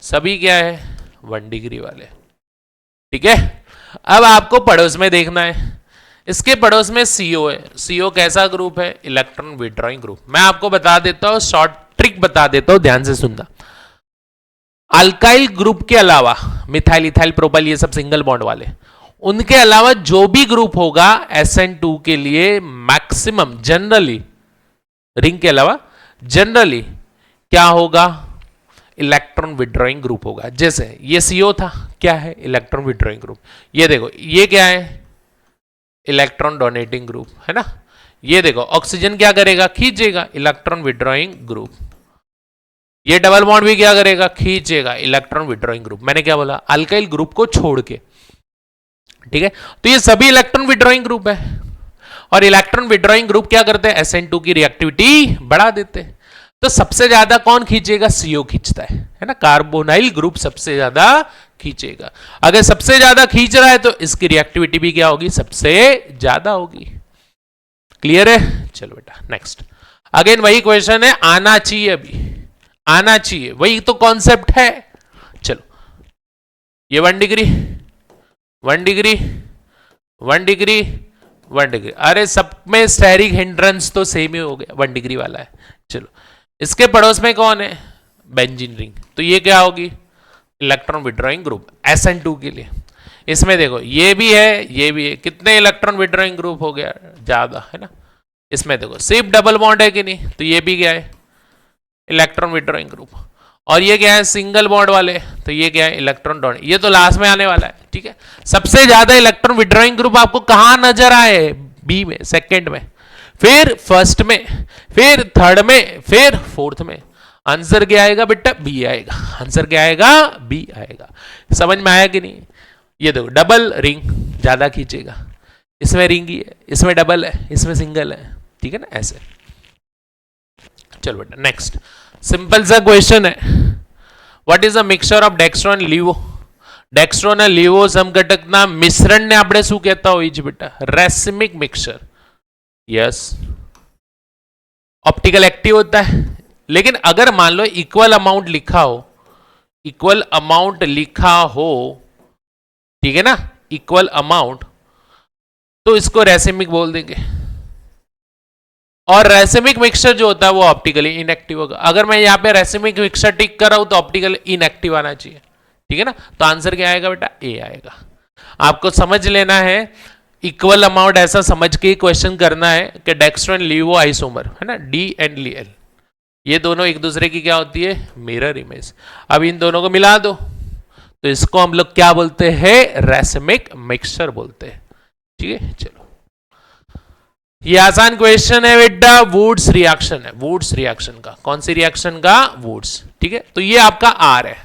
सभी क्या है 1 डिग्री वाले. ठीक है, अब आपको पड़ोस में देखना है. इसके पड़ोस में CO है. CO कैसा ग्रुप है? Electron withdrawing group. मैं आपको बता देता हूं, शॉर्ट ट्रिक बता देता हूं, ध्यान से सुनना. अल्काइल ग्रुप के अलावा मिथाइल इथाइल प्रोपाइल ये सब सिंगल बॉन्ड वाले, उनके अलावा जो भी ग्रुप होगा SN2 के लिए मैक्सिमम जनरली, रिंग के अलावा जनरली क्या होगा? इलेक्ट्रॉन विड्रॉइंग ग्रुप होगा. जैसे ये CO था, क्या है? Electron withdrawing group. ये देखो ये क्या है? इलेक्ट्रॉन डोनेटिंग ग्रुप है ना. ये देखो ऑक्सीजन क्या करेगा? खींचेगा, इलेक्ट्रॉन विड्रॉइंग ग्रुप. ये डबल बॉन्ड भी क्या करेगा? खींचेगा, इलेक्ट्रॉन विड्रॉइंग ग्रुप. मैंने क्या बोला? अल्काइल ग्रुप को छोड़ के. ठीक है, तो ये सभी इलेक्ट्रॉन विड्रॉइंग ग्रुप है. और इलेक्ट्रॉन विड्रॉइंग ग्रुप क्या करते हैं? SN2 की रिएक्टिविटी बढ़ा देते हैं. तो सबसे ज्यादा कौन खींचेगा? CO खींचता है ना. कार्बोनाइल ग्रुप सबसे ज्यादा खींचेगा. अगर सबसे ज्यादा खींच रहा है तो इसकी रिएक्टिविटी भी क्या होगी? सबसे ज्यादा होगी. क्लियर है? चलो बेटा नेक्स्ट. अगेन वही क्वेश्चन है, आना चाहिए, अभी आना चाहिए, वही तो कॉन्सेप्ट है. चलो ये 1 डिग्री 1 डिग्री 1 डिग्री 1 डिग्री. अरे सब में स्टेरिक हिंड्रेंस तो सेम ही हो गया, 1 डिग्री वाला है. चलो इसके पड़ोस में कौन है? Benzene ring. तो ये क्या होगी? इलेक्ट्रॉन विड्रॉइंग ग्रुप SN2 के लिए. इसमें देखो ये भी है, ये भी है. कितने इलेक्ट्रॉन विड्रॉइंग ग्रुप हो गया? ज्यादा है ना. इसमें देखो सिर्फ डबल बॉन्ड है कि नहीं, तो ये भी क्या है? Electron withdrawing group. और ये क्या है? सिंगल बॉन्ड वाले, तो ये क्या है? Electron donate. ये तो लास्ट में आने वाला है. ठीक है, सबसे ज्यादा इलेक्ट्रॉन विड्रॉइंग ग्रुप आपको कहां नजर आए? बी में, सेकंड में, फिर फर्स्ट में, फिर थर्ड में, फिर फोर्थ में. आंसर क्या आएगा बेटा? बी आएगा. आंसर क्या आएगा? बी आएगा. समझ में आया कि नहीं? ये देखो डबल रिंग ज्यादा खींचेगा, इसमें रिंग ही है, इसमें डबल है, इसमें सिंगल है. ठीक है ना, ऐसे. चलो बेटा नेक्स्ट. सिंपल सा क्वेश्चन है. What is a mixture of dextro and levo? Dextro અને લીવો સમઘટકના મિશ્રણને આપણે શું કહેતા હોઈએ છીએ બેટા? Racemic mixture. Yes, optical active होता है. लेकिन अगर मान लो इक्वल अमाउंट लिखा हो, इक्वल अमाउंट लिखा हो, ठीक है ना, इक्वल अमाउंट, तो इसको रेसिमिक बोल देंगे. और रेसिमिक मिक्सचर जो होता है वो ऑप्टिकली इनएक्टिव होगा. अगर मैं यहाँ पे रेसिमिक मिक्सचर टिक कर रहा हूं तो ऑप्टिकली इनएक्टिव आना चाहिए. ठीक है ना, तो आंसर क्या आएगा बेटा? ए आएगा. आपको समझ लेना है, इक्वल अमाउंट ऐसा समझ के क्वेश्चन करना है कि डेक्स्ट्रो एंड लीवो आइसोमर है ना, डी एंड एल, ये दोनों एक दूसरे की क्या होती है? Mirror image. अब इन दोनों को मिला दो तो इसको हम लोग क्या बोलते हैं? रेसिमिक मिक्सचर बोलते हैं. ठीक है, चलो ये आसान क्वेश्चन है बेटा. वुड्स रिएक्शन है, वुड्स रिएक्शन का. कौन सी रिएक्शन का? वुड्स. ठीक है, तो ये आपका आर है.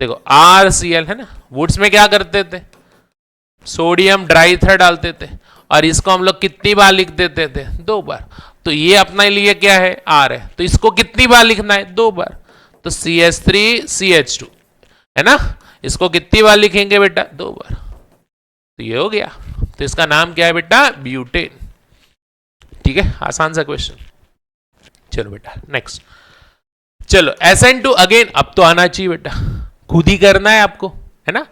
देखो RCl है ना. वुड्स में क्या करते थे? सोडियम ड्राइथर डालते थे और इसको हम लोग कितनी बार लिख देते थे? 2 बार. तो ये अपने लिए क्या है? R है. तो इसको कितनी बार लिखना है? 2 बार. तो CH3CH2 है ना, इसको कितनी बार लिखेंगे बेटा? 2 बार. तो ये हो गया. तो इसका नाम क्या है बेटा? ब्यूटेन. ठीक है, आसान सा क्वेश्चन. चलो बेटा नेक्स्ट. चलो SN2 अगेन. अब तो आना चाहिए बेटा, खुद ही करना है आपको, है ना.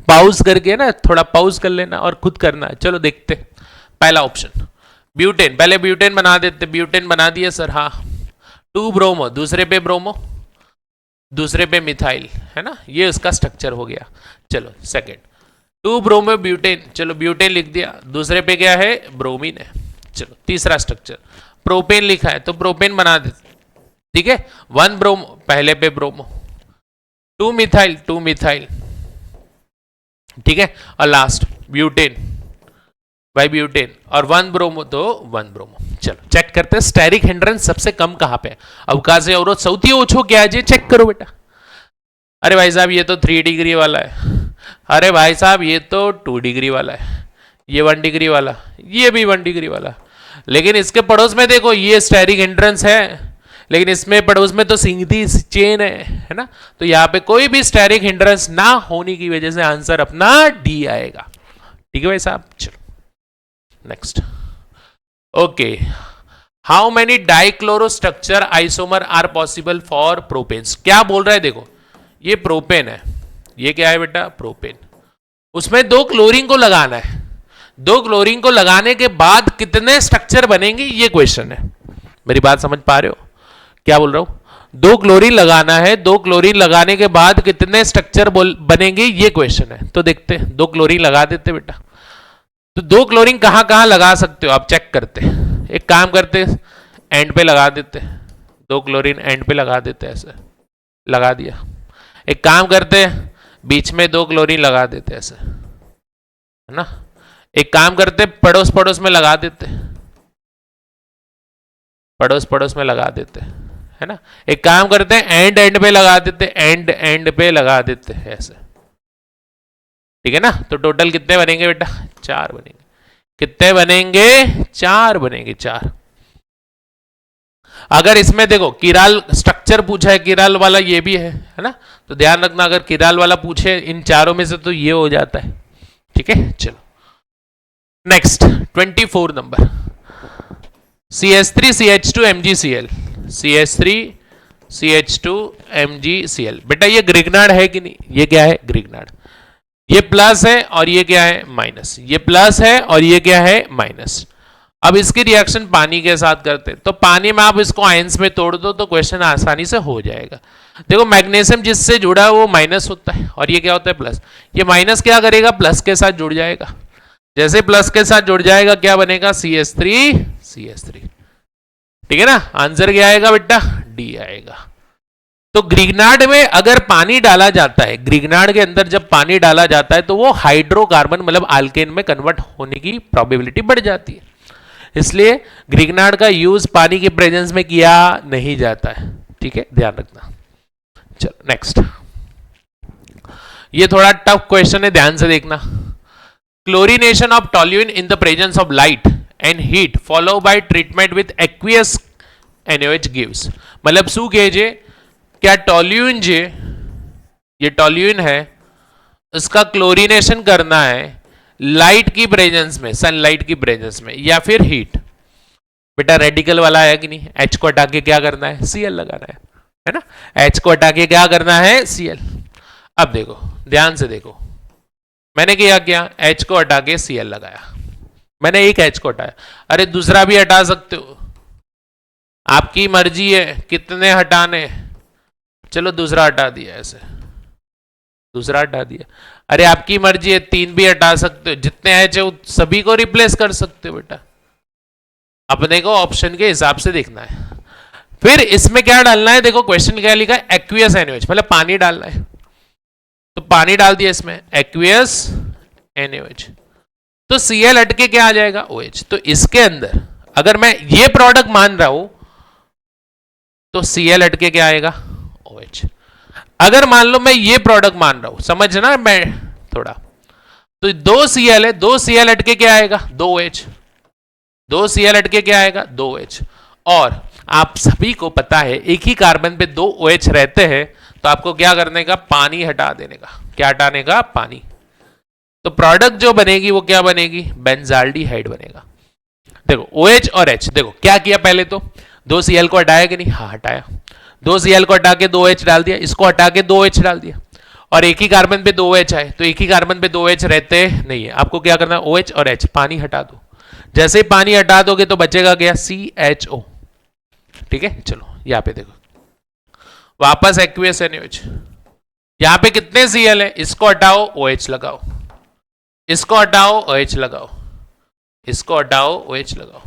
पाउज करके ना, थोड़ा पाउज कर लेना और खुद करना है. चलो देखते. पहला ऑप्शन ब्यूटेन. पहले ब्यूटेन बना देते. ब्यूटेन बना दिया सर, हाँ. 2 ब्रोमो, दूसरे पे ब्रोमो, दूसरे पे मिथाइल, है ना. ये उसका स्ट्रक्चर हो गया. चलो सेकेंड 2 ब्रोमो ब्यूटेन. चलो ब्यूटेन लिख दिया. दूसरे पे क्या है? ब्रोमीन है. चलो तीसरा स्ट्रक्चर प्रोपेन लिखा है तो प्रोपेन बना देते. ठीक है, 1 ब्रोमो, पहले पे ब्रोमो, 2 मिथाइल, 2 मिथाइल. ठीक है, और लास्ट ब्यूटेन बाई ब्यूटेन और 1 ब्रोमो, तो 1 ब्रोमो. चलो चेक करते हैं स्टेरिक हिंड्रेंस सबसे कम कहां पे है. अवकाशीय अवरोध सौથી ઓછો क्या है? चेक करो बेटा. अरे भाई साहब ये तो 3 डिग्री वाला है. अरे भाई साहब ये तो 2 डिग्री वाला है. ये 1 डिग्री वाला, ये भी 1 डिग्री वाला, लेकिन इसके पड़ोस में देखो ये स्टेरिक हिंड्रेंस है, लेकिन इसमें पड़ोस में तो सीधी चेन है ना, तो यहां पे कोई भी स्टेरिक हिंड्रेंस ना होने की वजह से आंसर अपना डी आएगा। ठीक है भाई साहब, चलो next. Okay, how many dichloro structure isomer are possible for propanes? क्या बोल रहा है देखो, ये प्रोपेन है, ये क्या है बेटा प्रोपेन, उसमें 2 क्लोरीन को लगाना है, 2 क्लोरीन को लगाने के बाद कितने स्ट्रक्चर बनेंगे ये क्वेश्चन है। मेरी बात समझ पा रहे हो क्या बोल रहा हूं? 2 क्लोरीन लगाना है, 2 क्लोरीन लगाने के बाद कितने स्ट्रक्चर बनेंगे ये क्वेश्चन है। तो देखते हैं, 2 क्लोरीन लगा देते बेटा। तो 2 क्लोरीन कहां कहां लगा सकते हो आप चेक करते हैं। एक काम करते, एंड पे लगा देते, 2 क्लोरीन एंड पे लगा देते, ऐसे लगा दिया। एक काम करते, बीच में 2 क्लोरीन लगा देते ऐसे, है ना। एक काम करते, पड़ोस पड़ोस में लगा देते, पड़ोस पड़ोस में लगा देते, है ना। एक काम करते हैं, एंड एंड पे लगा देते, एंड एंड पे लगा देते ऐसे, ठीक है ना। तो टोटल कितने बनेंगे बेटा? 4 बनेंगे। कितने बनेंगे? 4 बनेंगे, 4। अगर इसमें देखो किराल स्ट्रक्चर पूछा है, किराल वाला ये भी है ना, तो ध्यान रखना अगर किराल वाला पूछे इन चारों में से तो ये हो जाता है। ठीक है, चलो next 24 number, CH3 CH2 MgCl, CH3 CH2 MgCl। बेटा ये ग्रिग्नार्ड है कि नहीं? ये क्या है? ग्रिग्नार्ड। ये प्लस है और ये क्या है? माइनस। ये प्लस है और ये क्या है? माइनस। अब इसकी रिएक्शन पानी के साथ करते हैं, तो पानी में आप इसको आयंस में तोड़ दो तो क्वेश्चन आसानी से हो जाएगा। देखो मैग्नीशियम जिससे जुड़ा है वो माइनस होता है और ये क्या होता है? प्लस। ये माइनस क्या करेगा? प्लस के साथ जुड़ जाएगा। जैसे प्लस के साथ जुड़ जाएगा क्या बनेगा? CH3 CH3। ठीक है ना। आंसर क्या आएगा बेटा? डी आएगा। तो ग्रिग्नार्ड में अगर पानी डाला जाता है, ग्रिग्नार्ड के अंदर जब पानी डाला जाता है तो वो हाइड्रोकार्बन मतलब अल्केन में कन्वर्ट होने की प्रोबेबिलिटी बढ़ जाती है, इसलिए ग्रिग्नार्ड का यूज पानी के प्रेजेंस में किया नहीं जाता है। ठीक है, ध्यान रखना। चलो नेक्स्ट, ये थोड़ा टफ क्वेश्चन है, ध्यान से देखना। Chlorination of toluene in the presence of light and heat follow by treatment with aqueous NaOH gives. मतलब शू कहे क्या टोल्यूइन जे, ये टोल्यूइन है, उसका क्लोरीनेशन करना है लाइट की प्रेजेंस में, सनलाइट की प्रेजेंस में या फिर हीट। बेटा रेडिकल वाला है कि नहीं? H को हटा के क्या करना है? Cl लगाना है ना। H को हटा के क्या करना है? Cl। अब देखो ध्यान से देखो, मैंने क्या H को हटा के Cl लगाया, मैंने एक H को हटाया, अरे दूसरा भी हटा सकते हो, आपकी मर्जी है कितने हटाने। चलो दूसरा हटा दिया, ऐसे दूसरा हटा दिया। अरे आपकी मर्जी है 3 भी हटा सकते हो, जितने H है सभी को रिप्लेस कर सकते हो बेटा, अपने को ऑप्शन के हिसाब से देखना है। फिर इसमें क्या डालना है? देखो क्वेश्चन क्या लिखा है? एक्वियस NaOH, मतलब पानी डालना है, तो पानी डाल दिया इसमें, एक्वियस NaOH। तो Cl हट के क्या आ जाएगा? OH। तो इसके अंदर अगर मैं ये प्रोडक्ट मान रहा हूं तो Cl हट के क्या आएगा? OH। अगर मान लो मैं ये प्रोडक्ट मान रहा हूं, समझना मैं थोड़ा, तो 2 Cl है, 2 Cl हट के क्या आएगा? 2OH। 2 Cl हट के क्या आएगा? 2OH। और आप सभी को पता है एक ही कार्बन पे 2 OH रहते हैं, तो आपको क्या करने का? पानी हटा देने का। क्या हटाने का? पानी। तो प्रोडक्ट जो बनेगी वो क्या बनेगी? बेंजाल्डिहाइड बनेगा। देखो OH और H, देखो क्या किया पहले तो 2 Cl को हटाया कि नहीं? हाँ हटाया। 2 Cl को हटा के 2H डाल दिया, इसको हटा के 2H डाल दिया, और एक ही कार्बन पे 2H आए, तो एक ही कार्बन पे 2H रहते नहीं है, आपको क्या करना है? OH और H, पानी हटा दो। जैसे ही पानी हटा दोगे तो बचेगा क्या? CHO। ठीक है, चलो यहां पे देखो वापस एक्वियस NaOH, यहां पे कितने Cl है? इसको हटाओ OH लगाओ, इसको हटाओ OH लगाओ, इसको हटाओ OH लगाओ।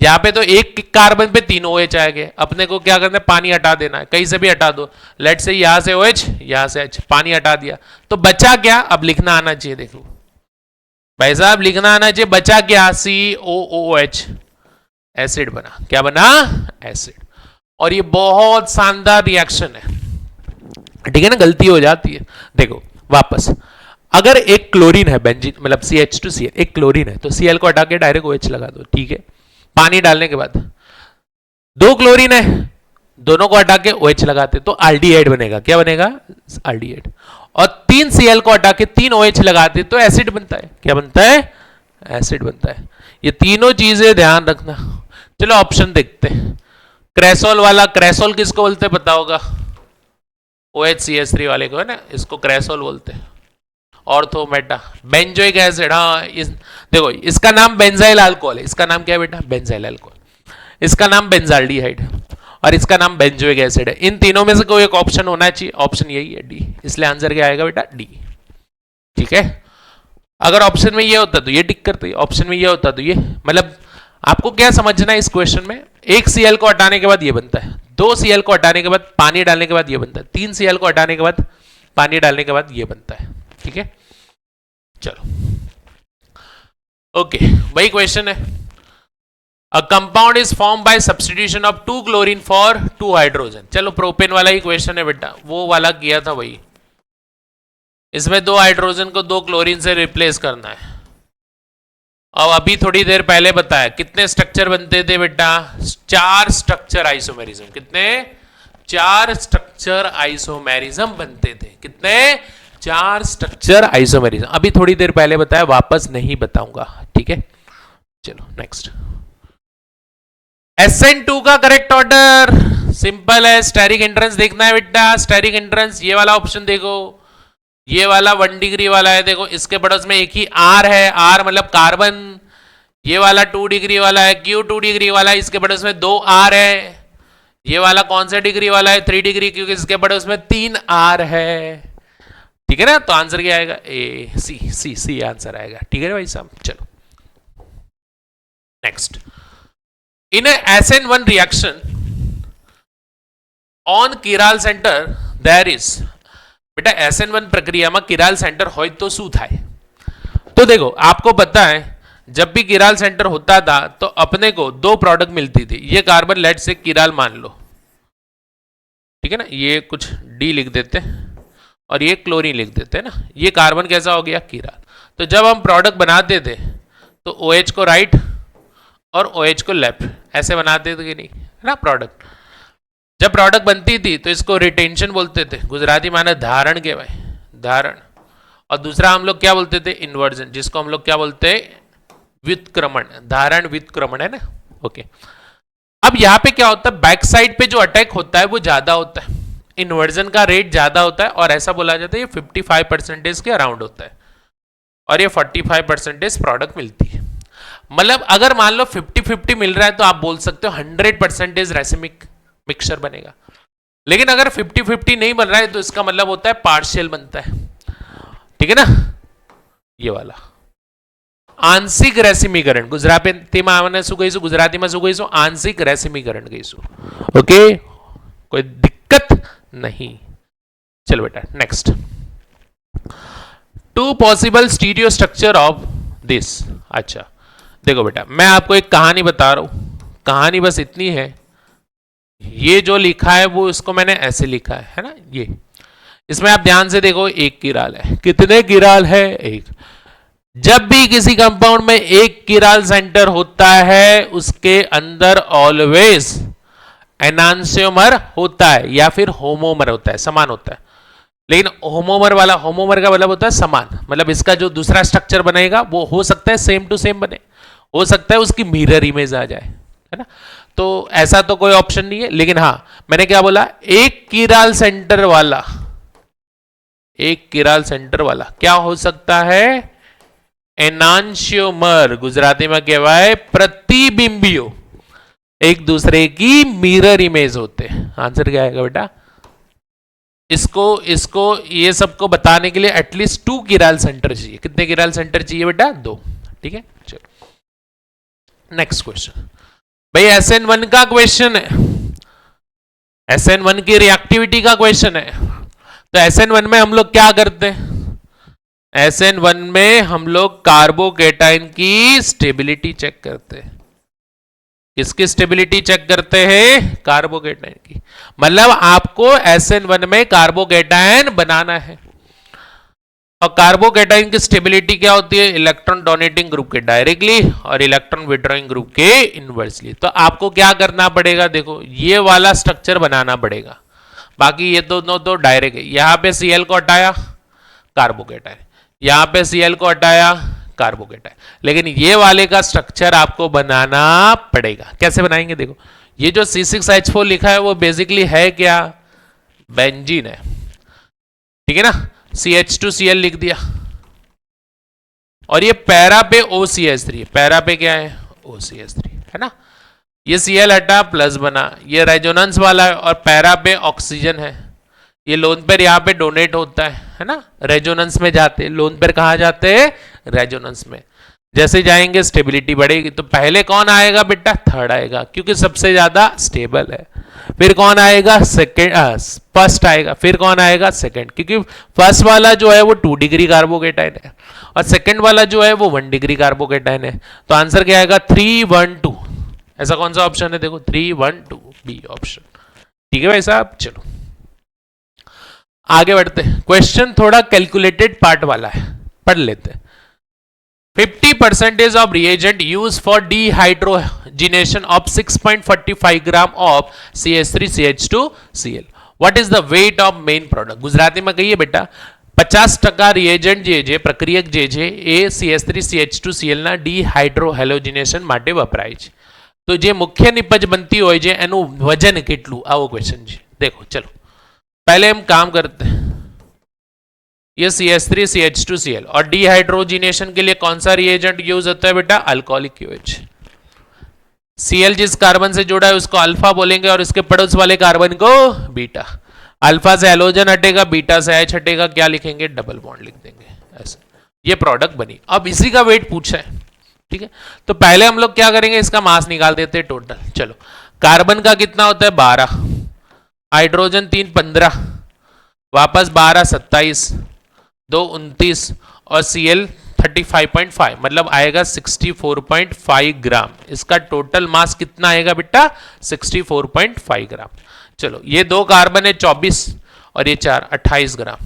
यहां पे तो एक कार्बन पे 3 OH आ गए, अपने को क्या करना है? पानी हटा देना है, कहीं से भी हटा दो। लेट से यहां से OH, यहां से H, पानी हटा दिया, तो बचा क्या? अब लिखना आना चाहिए, देखो भाई साहब लिखना आना चाहिए, बचा क्या? COOH, एसिड बना। क्या बना? एसिड। और ये बहुत शानदार रिएक्शन है, ठीक है ना, गलती हो जाती है। देखो वापस, अगर एक क्लोरीन है बेंजीन मतलब CH2Cl, एक क्लोरीन है तो Cl को हटा के डायरेक्ट OH लगा दो, ठीक है। पानी डालने के बाद दो क्लोरीन है, दोनों को हटा के OH लगाते तो आल्डिहाइड बनेगा। क्या बनेगा? आल्डिहाइड। और तीन Cl को हटा के तीन OH लगाते तो एसिड बनता है। क्या बनता है? एसिड बनता है। ये तीनों चीजें ध्यान रखना। चलो ऑप्शन देखते हैं। क्रेसोल वाला, क्रेसोल किसको बोलते हैं पता होगा? OHCH3 वाले को है ना, इसको क्रेसोल बोलते हैं। ऑर्थोमेटा, बेंजोइक एसिड, हाँ देखो इसका नाम बेंजाइल अल्कोहल है। इसका नाम क्या है बेटा? Benzyl alcohol. इसका नाम बेंजाल्डिहाइड और इसका नाम बेंजोइक एसिड है। इन तीनों में से कोई एक ऑप्शन होना चाहिए, ऑप्शन यही है डी। इसलिए आंसर क्या आएगा बेटा? डी। ठीक है, अगर ऑप्शन में ये होता तो ये टिक करते, ऑप्शन में ये होता तो ये। मतलब आपको क्या समझना है इस क्वेश्चन में? एक Cl को हटाने के बाद ये बनता है, दो Cl को हटाने के बाद पानी डालने के बाद ये बनता है, तीन Cl को हटाने के बाद पानी डालने के बाद ये बनता है। ठीक है, चलो ओके, वही क्वेश्चन है। A compound is form by substitution of 2 chlorine for 2 hydrogen. चलो प्रोपेन वाला ही क्वेश्चन है बेटा, वो वाला किया था वही। इसमें 2 हाइड्रोजन को 2 क्लोरीन से रिप्लेस करना है। अब अभी थोड़ी देर पहले बताया कितने स्ट्रक्चर बनते थे बेटा? 4 स्ट्रक्चर आइसोमेरिज्म। कितने? 4 स्ट्रक्चर आइसोमेरिज्म बनते थे। कितने? 4 स्ट्रक्चर आइसोमेरिज्म। अभी थोड़ी देर पहले बताया, वापस नहीं बताऊंगा। ठीक है, चलो नेक्स्ट। SN2 का करेक्ट ऑर्डर सिंपल है, स्टेरिक एंट्रेंस देखना है बेटा। स्टेरिक एंट्रेंस ये वाला ऑप्शन देखो, ये वाला 1 डिग्री वाला है। देखो इसके पड़ोस में एक ही R है, R मतलब कार्बन। ये वाला 2 डिग्री वाला है, Q 2 डिग्री वाला है, इसके पड़ोस में 2 R है। ये वाला कौन सा डिग्री वाला है? 3 डिग्री, क्योंकि इसके पड़ोस में 3 R है। ठीक है ना, तो आंसर क्या आएगा? ए, सी आंसर आएगा। ठीक है भाई साहब, चलो next. In SN1 reaction on chiral center there is, बेटा SN1 प्रक्रिया में किराल सेंटर हो तो शू थाय? तो देखो आपको पता है जब भी किराल सेंटर होता था तो अपने को 2 प्रोडक्ट मिलती थी। ये कार्बन लेड से किराल मान लो, ठीक है ना, ये कुछ डी लिख देते हैं और ये क्लोरीन लिख देते हैं ना। ये कार्बन कैसा हो गया? किराल। तो जब हम प्रोडक्ट बनाते थे तो OH को राइट और OH को लेफ्ट ऐसे बनाते थे कि नहीं, है ना प्रोडक्ट। जब प्रोडक्ट बनती थी तो इसको रिटेंशन बोलते थे, गुजराती माने धारण के भाई, धारण। और दूसरा हम लोग क्या बोलते थे? इन्वर्जन, जिसको हम लोग क्या बोलते हैं? व्युत्क्रमण। धारण व्युत्क्रमण, है ना। ओके, अब यहां पे क्या होता है? बैक साइड पे जो अटैक होता है वो ज्यादा होता है, इन्वर्जन का रेट ज्यादा होता है, और ऐसा बोला जाता है ये 55% के अराउंड होता है, और ये 45% प्रोडक्ट मिलती है। मतलब अगर मान लो 50-50 मिल रहा है तो आप बोल सकते हो 100% रेसिमिक मिक्सचर बनेगा। लेकिन अगर 50-50 नहीं बन रहा है तो इसका मतलब होता है पार्शियल बनता है। ठीक है ना, ये वाला आंशिक रेसिमीकरण, गुजराती में શું કહીશું? गुजराती में શું કહીશું? आंशिक रेसिमीकरण कहीશું। ओके, कोई दिक्कत नहीं। चलो बेटा next. 2 possible stereo structure of this. अच्छा देखो बेटा, मैं आपको एक कहानी बता रहा हूं। कहानी बस इतनी है, ये जो लिखा है वो इसको मैंने ऐसे लिखा है ना। ये इसमें आप ध्यान से देखो, एक किराल है। कितने किराल है? एक। जब भी किसी कंपाउंड में एक किराल सेंटर होता है उसके अंदर ऑलवेज एनांसियोमर होता है या फिर होमोमर होता है, समान होता है। लेकिन होमोमर वाला, होमोमर का मतलब होता है समान, मतलब इसका जो दूसरा स्ट्रक्चर बनेगा वो हो सकता है सेम टू सेम बने, हो सकता है उसकी मिरर इमेज आ जाए, है ना। तो ऐसा तो कोई ऑप्शन नहीं है। लेकिन हाँ, मैंने क्या बोला? एक किराल सेंटर वाला, एक किराल सेंटर वाला क्या हो सकता है? एनांशियोमर, गुजराती में कहवाय प्रतिबिंबियों, एक दूसरे की मिरर इमेज होते हैं। आंसर क्या आएगा बेटा? इसको ये सबको बताने के लिए एटलीस्ट 2 किराल सेंटर चाहिए। कितने किराल सेंटर चाहिए बेटा? 2। ठीक है, चलो नेक्स्ट क्वेश्चन। भाई SN1 का क्वेश्चन है, SN1 की रिएक्टिविटी का क्वेश्चन है। तो SN1 में हम लोग क्या करते हैं? SN1 में हम लोग कार्बोकेटाइन की स्टेबिलिटी चेक करते हैं। किसकी स्टेबिलिटी चेक करते हैं? कार्बोकेटाइन की। मतलब आपको SN1 में कार्बोकेटाइन बनाना है। और कार्बोकेटाइन की स्टेबिलिटी क्या होती है? इलेक्ट्रॉन डोनेटिंग ग्रुप के डायरेक्टली और इलेक्ट्रॉन विड्रॉइंग ग्रुप के इनवर्सली। तो आपको क्या करना पड़ेगा? देखो ये वाला स्ट्रक्चर बनाना पड़ेगा, बाकी ये दोनों तो डायरेक्ट है। यहां पे Cl को हटाया, कार्बोकेटाइन, यहां पे Cl को हटाया, कार्बोकेटाइन, लेकिन ये वाले का स्ट्रक्चर आपको बनाना पड़ेगा। कैसे बनाएंगे? देखो ये जो C6H4 लिखा है वो बेसिकली है क्या? बेंजीन है, ठीक है ना। CH2Cl लिख दिया, और ये पैरा पे OCH3, पैरा पे क्या है? OCH3 है ना। ये Cl हटा, प्लस बना, ये रेजोनेंस वाला है, और पैरा पे ऑक्सीजन है। ये लोन पेयर यहाँ पे डोनेट होता है ना, रेजोनेंस में जाते हैं। लोन पेयर कहाँ जाते हैं? रेजोनेंस में। जैसे जाएंगे स्टेबिलिटी बढ़ेगी, तो पहले कौन आएगा बेटा? थर्ड आएगा, क्योंकि सबसे ज्यादा स्टेबल है। फिर कौन आएगा? सेकेंड, फर्स्ट आएगा। फिर कौन आएगा? सेकेंड, क्योंकि फर्स्ट वाला जो है वो 2 डिग्री कार्बोकेटाइन है, और सेकेंड वाला जो है वो 1 डिग्री कार्बोकेटाइन है। तो आंसर क्या आएगा? 3, 1, 2। ऐसा कौन सा ऑप्शन है? देखो 3, 1, 2, बी ऑप्शन। ठीक है भाई साहब, चलो आगे बढ़ते हैं। क्वेश्चन थोड़ा कैलकुलेटेड पार्ट वाला है, पढ़ लेते हैं। 50% of reagent used for dehydrogenation of 6.45 gram of CH3CH2Cl. What is the weight of main product? Gujarati में कहिए बेटा, 50% रिएजेंट જે છે પ્રક્રિયક જે છે એ CH3CH2Cl ના ડીહાઇડ્રોહેલોજિનેશન માટે વપરાય છે. તો જે મુખ્ય નિપજ બનતી હોય છે એનું વજન કેટલું? આવો ક્વેશ્ચન છે. देखो चलो पहले हम काम करते हैं. ये CH3CH2Cl और डीहाइड्रोजिनेशन के लिए कौन सा रिएजेंट यूज होता है बेटा? Alcoholic QH. Cl जिस कार्बन से जुड़ा है उसको अल्फा बोलेंगे और इसके पड़ोस वाले कार्बन को बीटा. अल्फा से हेलोजन हटेगा, बीटा से H हटेगा, क्या लिखेंगे? डबल बॉन्ड लिख देंगे. ऐसे ये प्रोडक्ट बनी. अब इसी का वेट पूछा है, ठीक है. तो पहले हम लोग क्या करेंगे? इसका मास निकाल देते हैं टोटल. चलो कार्बन का कितना होता है? 12, हाइड्रोजन 3 15, वापस 12 27, 2 29, और Cl 35.5, मतलब आएगा 64.5 ग्राम. इसका टोटल मास कितना आएगा बेटा? 64.5 ग्राम. चलो ये 2 कार्बन है 24, और ये 4 28 ग्राम.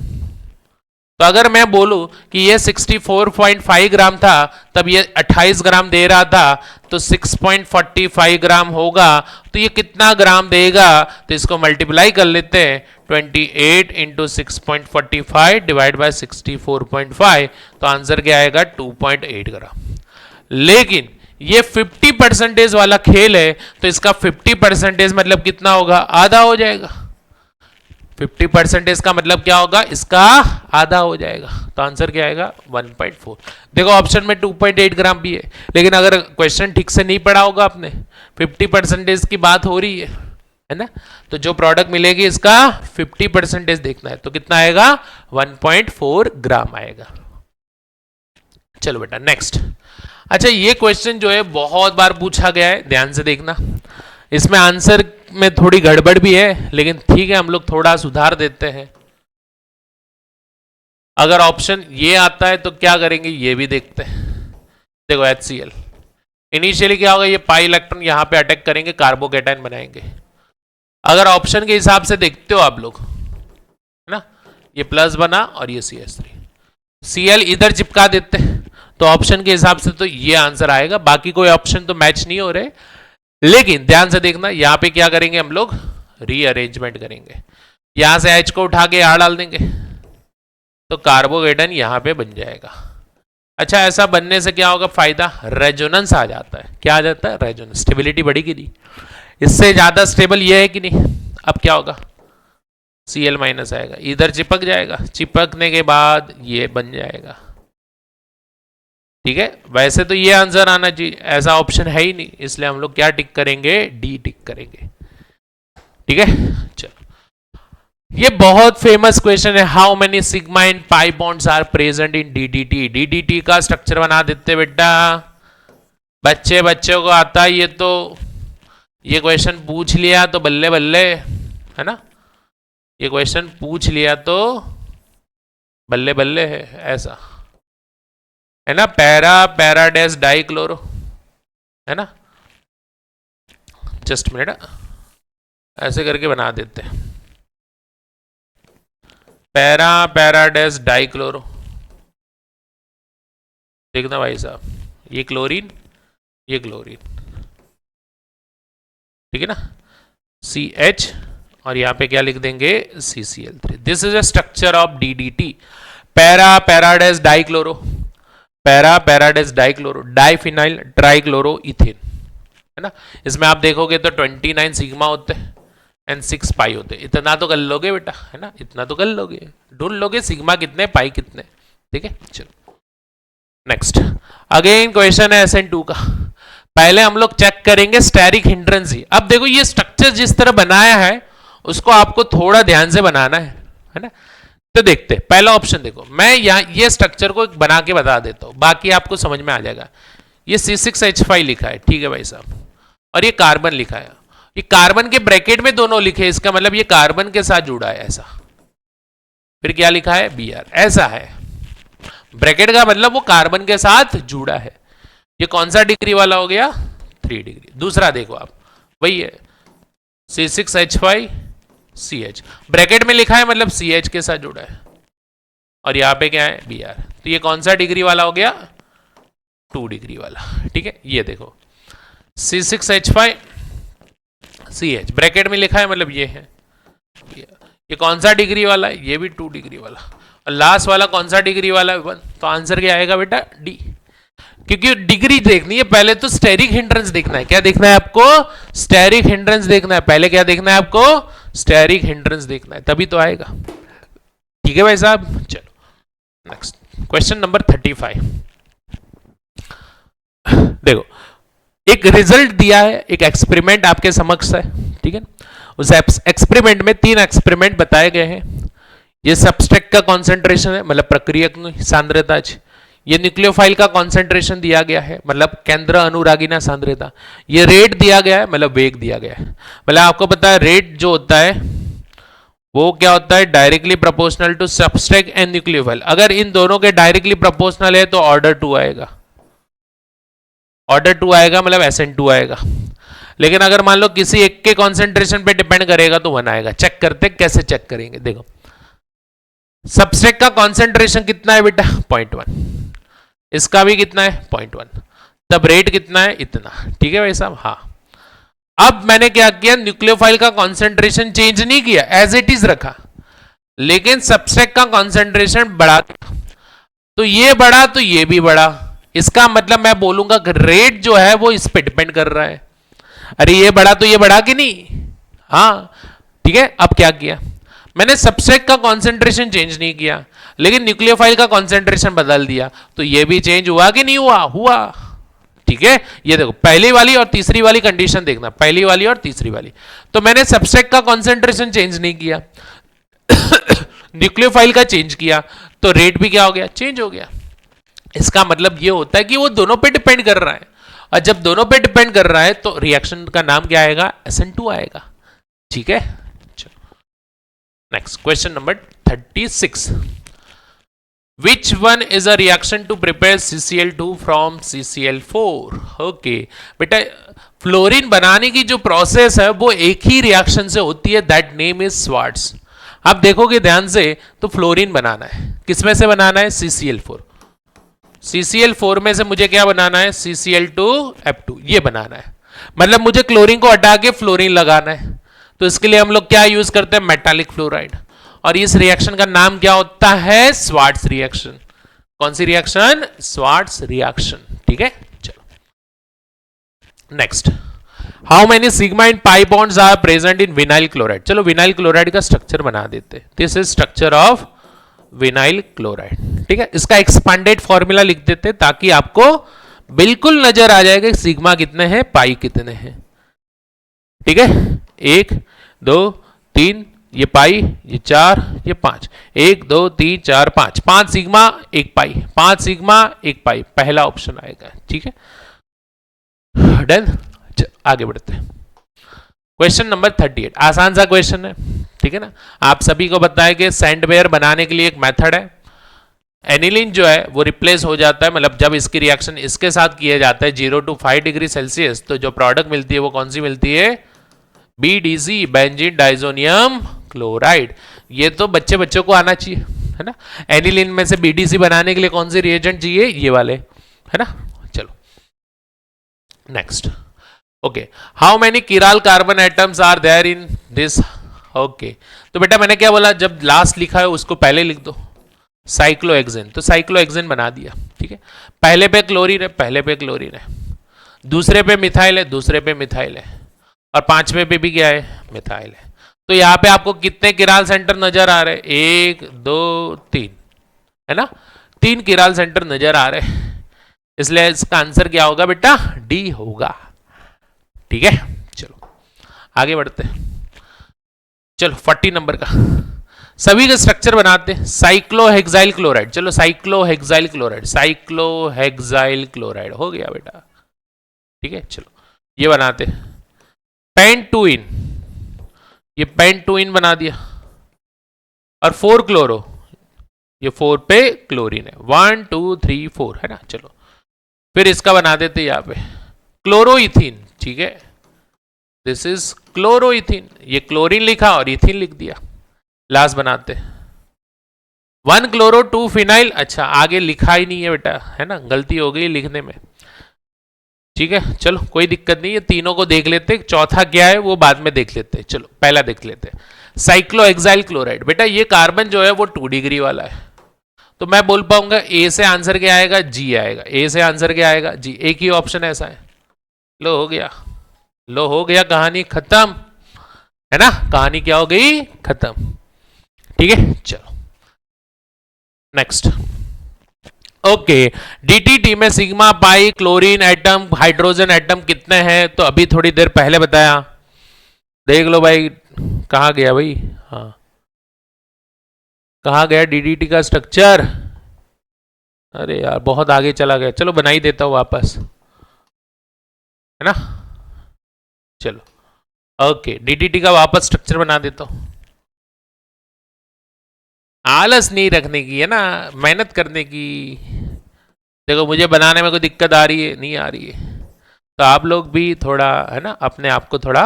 तो अगर मैं बोलूं कि ये 64.5 ग्राम था, तब ये 28 ग्राम दे रहा था, तो 6.45 ग्राम होगा. तो ये कितना ग्राम देगा? तो इसको मल्टीप्लाई कर लेते हैं. 28 इंटू 6.45 डिवाइड बाय 64.5, तो आंसर क्या आएगा? 2.8 ग्राम. लेकिन ये 50% वाला खेल है, तो इसका 50% मतलब कितना होगा? आधा हो जाएगा. 50% का मतलब क्या होगा? इसका आधा हो जाएगा. तो आंसर क्या आएगा? 1.4. देखो ऑप्शन में 2.8 ग्राम भी है, लेकिन अगर क्वेश्चन ठीक से नहीं पढ़ा होगा आपने, 50% की बात हो रही है ना, तो जो प्रोडक्ट मिलेगी इसका 50% देखना है. तो कितना आएगा? 1.4 ग्राम आएगा. चलो बेटा नेक्स्ट. अच्छा ये क्वेश्चन जो है बहुत बार पूछा गया है, ध्यान से देखना. इसमें आंसर में थोड़ी गड़बड़ भी है, लेकिन ठीक है हम लोग थोड़ा सुधार देते हैं. अगर ऑप्शन ये आता है तो क्या करेंगे ये भी देखते हैं. देखो HCl इनिशियली क्या होगा? ये पाई इलेक्ट्रॉन यहां पे अटैक करेंगे, कार्बोकेटाइन बनाएंगे. अगर ऑप्शन के हिसाब से देखते हो आप लोग, है ना, ये प्लस बना और ये CH3, Cl इधर चिपका देते हैं, तो ऑप्शन के हिसाब से तो ये आंसर आएगा. बाकी कोई ऑप्शन तो मैच नहीं हो रहे, लेकिन ध्यान से देखना यहां पे क्या करेंगे हम लोग? रीअरेंजमेंट करेंगे. यहां से H को उठा के यहां डाल देंगे, तो कार्बोकेटाइन यहां पे बन जाएगा. अच्छा ऐसा बनने से क्या होगा फायदा? रेजोनेंस आ जाता है. क्या आ जाता है? रेजोनेंस. स्टेबिलिटी बढ़ेगी नहीं, इससे ज्यादा स्टेबल ये है कि नहीं. अब क्या होगा? Cl माइनस आएगा, इधर चिपक जाएगा, चिपकने के बाद ये बन जाएगा. ठीक है, वैसे तो ये आंसर आना चाहिए, ऐसा ऑप्शन है ही नहीं, इसलिए हम लोग क्या टिक करेंगे? डी टिक करेंगे. ठीक है. चलो ये बहुत फेमस क्वेश्चन है. How many sigma and pi bonds are present in DDT? DDT का स्ट्रक्चर बना देते बेटा. बच्चों को आता है ये, तो ये क्वेश्चन पूछ लिया तो बल्ले बल्ले, है ना. ये क्वेश्चन पूछ लिया तो बल्ले बल्ले है, ऐसा है ना. पैराडेस डाइक्लोरो, है ना. जस्ट मिनट, ऐसे करके बना देते हैं. पैराडेस डाइक्लोरो, देखना भाई साहब, ये क्लोरीन, ये क्लोरीन, ठीक है ना, CH, और यहाँ पे क्या लिख देंगे, CCl3। This is a structure of DDT, para para dash dichloro, para para dash dichloro, diphenyl trichloro ethane, है ना। इसमें आप देखोगे तो 29 सिग्मा होते हैं एंड 6 पाई होते हैं। इतना तो कर लोगे बेटा, है ना, इतना तो कर लोगे, ढूंढ लोगे सिग्मा कितने, पाई कितने, ठीक है। चलो नेक्स्ट, अगेन क्वेश्चन है SN2 का। पहले हम लोग चेक करेंगे स्टेरिक हिंड्रेंस ही। अब देखो ये स्ट्रक्चर जिस तरह बनाया है उसको आपको थोड़ा ध्यान से बनाना है ना। तो देखते हैं पहला ऑप्शन, देखो मैं यहाँ ये स्ट्रक्चर को बना के बता देता हूं, बाकी आपको समझ में आ जाएगा। ये C6H5 लिखा है, ठीक है भाई साहब, और ये कार्बन लिखा है, ये कार्बन के ब्रैकेट में दोनों लिखे, इसका मतलब ये कार्बन के साथ जुड़ा है ऐसा। फिर क्या लिखा है, Br, ऐसा है, ब्रैकेट का मतलब वो कार्बन के साथ जुड़ा है। ये कौन सा डिग्री वाला हो गया, 3 डिग्री। दूसरा देखो आप, वही है C6H5 CH, ब्रैकेट में लिखा है मतलब CH के साथ जुड़ा है, और यहां पे क्या है, Br, तो ये कौन सा डिग्री वाला हो गया, 2 डिग्री वाला, ठीक है। ये देखो C6H5 CH, ब्रैकेट में लिखा है मतलब ये है, ये कौन सा डिग्री वाला है, ये भी 2 डिग्री वाला, और लास्ट वाला कौन सा डिग्री वाला है, 1। तो आंसर क्या आएगा बेटा, डी, क्योंकि डिग्री देखनी है, पहले तो स्टेरिक हिंड्रेंस देखना है। क्या देखना है आपको, स्टेरिक हिंड्रेंस देखना है, पहले क्या देखना है आपको, स्टेरिक हिंड्रेंस देखना है, तभी तो आएगा, ठीक है भाई साहब। चलो नेक्स्ट क्वेश्चन नंबर 35। देखो एक रिजल्ट दिया है, एक एक्सपेरिमेंट आपके समक्ष है, ठीक है। उस एक्सपेरिमेंट में 3 एक्सपेरिमेंट बताए गए हैं। ये सबस्ट्रेट का कॉन्सेंट्रेशन है, मतलब प्रक्रिया की सांद्रता। ये न्यूक्लियोफाइल का कॉन्सेंट्रेशन दिया गया है, मतलब केंद्र अनुरागिना सांद्रता। ये रेट दिया गया है, मतलब वेग दिया गया है। मतलब आपको पता है रेट जो होता है वो क्या होता है, directly proportional to substrate and nucleophile. अगर इन दोनों के डायरेक्टली प्रोपोर्शनल है तो ऑर्डर 2 आएगा, ऑर्डर 2 आएगा, मतलब SN2 आएगा। लेकिन अगर मान लो किसी एक के कॉन्सेंट्रेशन पे डिपेंड करेगा तो 1 आएगा। चेक करते, कैसे चेक करेंगे, देखो सबस्ट्रेट का कॉन्सेंट्रेशन कितना है बेटा, 0.1, इसका भी कितना है, 0.1, तब रेट कितना है, इतना, ठीक है भाई साहब। हाँ, अब मैंने क्या किया, न्यूक्लियोफाइल का कॉन्सेंट्रेशन चेंज नहीं किया, एज इट इज रखा, लेकिन सबस्ट्रेट का कॉन्सेंट्रेशन बढ़ा, तो ये बढ़ा तो ये भी बढ़ा। इसका मतलब मैं बोलूंगा कि रेट जो है वो इस पे डिपेंड कर रहा है। अरे ये बढ़ा तो ये बढ़ा कि नहीं, हाँ ठीक है। अब क्या किया मैंने, सबस्ट्रेट का कॉन्सेंट्रेशन चेंज नहीं किया, लेकिन न्यूक्लियोफाइल का कॉन्सेंट्रेशन बदल दिया, तो ये भी चेंज हुआ कि नहीं हुआ, हुआ, ठीक है। ये देखो पहली वाली और तीसरी वाली कंडीशन देखना, पहली वाली और तीसरी वाली। तो मैंने सबस्ट्रेट का कॉन्सेंट्रेशन चेंज नहीं किया, न्यूक्लियोफाइल का चेंज किया, तो रेट भी क्या हो गया, चेंज हो गया। इसका मतलब ये होता है कि वो दोनों पे डिपेंड कर रहा है, और जब दोनों पे डिपेंड कर रहा है तो रिएक्शन का नाम क्या आएगा, SN2 आएगा, ठीक है। Next question number 36। Which one is a reaction to prepare CCl2 from CCl4? Okay बेटा, फ्लोरीन बनाने की जो प्रोसेस है वो एक ही रिएक्शन से होती है, दैट नेम इज स्वार्ट्स। आप देखोगे ध्यान से तो फ्लोरीन बनाना है, किसमें से बनाना है, CCl4। CCl4 में से मुझे क्या बनाना है, CCl2F2, ये बनाना है। मतलब मुझे क्लोरीन को हटा के फ्लोरीन लगाना है, तो इसके लिए हम लोग क्या यूज करते हैं, मेटालिक फ्लोराइड। और इस रिएक्शन का नाम क्या होता है, स्वार्ट्स रिएक्शन। कौन सी रिएक्शन, स्वार्ट्स रिएक्शन, ठीक है। चलो next, how many sigma and pi bonds are present in vinyl chloride. चलो विनाइल क्लोराइड का स्ट्रक्चर बना देते, this is structure of vinyl chloride, ठीक है। इसका एक्सपांडेड फॉर्मूला लिख देते ताकि आपको बिल्कुल नजर आ जाएगा सिग्मा कितने हैं, पाई कितने हैं, ठीक है। 1 2 3, ये पाई, ये 4, ये 5, 1 2 3 4 5, 5 सिग्मा 1 पाई, 5 सिग्मा 1 पाई, पहला ऑप्शन आएगा, ठीक है। डन, आगे बढ़ते हैं। क्वेश्चन नंबर 38, आसान सा क्वेश्चन है, ठीक है ना। आप सभी को पता है कि सैंडवेयर बनाने के लिए एक मेथड है, एनिलीन जो है वो रिप्लेस हो जाता है, मतलब जब इसकी रिएक्शन इसके साथ किया जाता है 0 to 5 डिग्री सेल्सियस, तो जो प्रोडक्ट मिलती है वो कौन सी मिलती है, BDC, बेंजीन डाइजोनियम क्लोराइड। ये तो बच्चों को आना चाहिए, है ना। एनिलीन में से BDC बनाने के लिए कौन से रिएजेंट चाहिए, ये वाले, है ना। चलो next. Okay, how many chiral carbon atoms are there in this. Okay, तो बेटा मैंने क्या बोला, जब लास्ट लिखा है उसको पहले लिख दो, साइक्लोहेक्सेन, तो साइक्लोहेक्सेन बना दिया, ठीक है। पहले पे क्लोरीन है, पहले पे क्लोरीन है, दूसरे पे मिथाइल है, दूसरे पे मिथाइल है, और पांचवे पे भी क्या है, मिथाइल है। तो यहाँ पे आपको कितने किराल सेंटर नजर आ रहे हैं, 1 2 3, है ना, 3 किराल सेंटर नजर आ रहे हैं, इसलिए इसका आंसर क्या होगा बेटा, डी होगा, ठीक है। चलो आगे बढ़ते हैं। चलो 40 नंबर का, सभी का स्ट्रक्चर बनाते हैं। साइक्लोहेक्साइल क्लोराइड, चलो साइक्लोहेक्साइल क्लोराइड, साइक्लोहेक्साइल क्लोराइड हो गया बेटा, ठीक है। चलो ये बनाते हैं। पेंटुइन, ये पेंटुइन बना दिया, और 4 क्लोरो, ये 4 पे क्लोरीन है, 1 2 3 4, है ना। चलो फिर इसका बना देते यहां पे क्लोरोइथीन, ठीक है, दिस इज क्लोरोइथीन, ये क्लोरीन लिखा और इथीन लिख दिया। लास्ट बनाते 1 क्लोरो 2 फिनाइल, अच्छा आगे लिखा ही नहीं है बेटा, है ना, गलती हो गई लिखने में, ठीक है। चलो कोई दिक्कत नहीं है, तीनों को देख लेते, चौथा क्या है वो बाद में देख लेते हैं। चलो पहला देख लेते हैं, साइक्लोहेक्साइल क्लोराइड। बेटा ये कार्बन जो है वो 2 डिग्री वाला है, तो मैं बोल पाऊंगा ए से आंसर क्या आएगा, जी आएगा, ए से आंसर क्या आएगा, जी, एक ही ऑप्शन ऐसा है। लो हो गया, लो हो गया, कहानी खत्म, है ना, कहानी क्या हो गई, खत्म, ठीक है। चलो नेक्स्ट। ओके, डीटीटी में sigma pi chlorine atom hydrogen atom कितने हैं, तो अभी थोड़ी देर पहले बताया, देख लो भाई, कहाँ गया भाई, हाँ कहाँ गया डीडीटी का स्ट्रक्चर, अरे यार बहुत आगे चला गया, चलो बना ही देता हूं वापस, है ना। चलो ओके, डीडीटी का वापस स्ट्रक्चर बना देता हूं, आलस नहीं रखने की, है ना, मेहनत करने की। देखो मुझे बनाने में कोई दिक्कत आ रही है, नहीं आ रही है, तो आप लोग भी थोड़ा, है ना, अपने आप को थोड़ा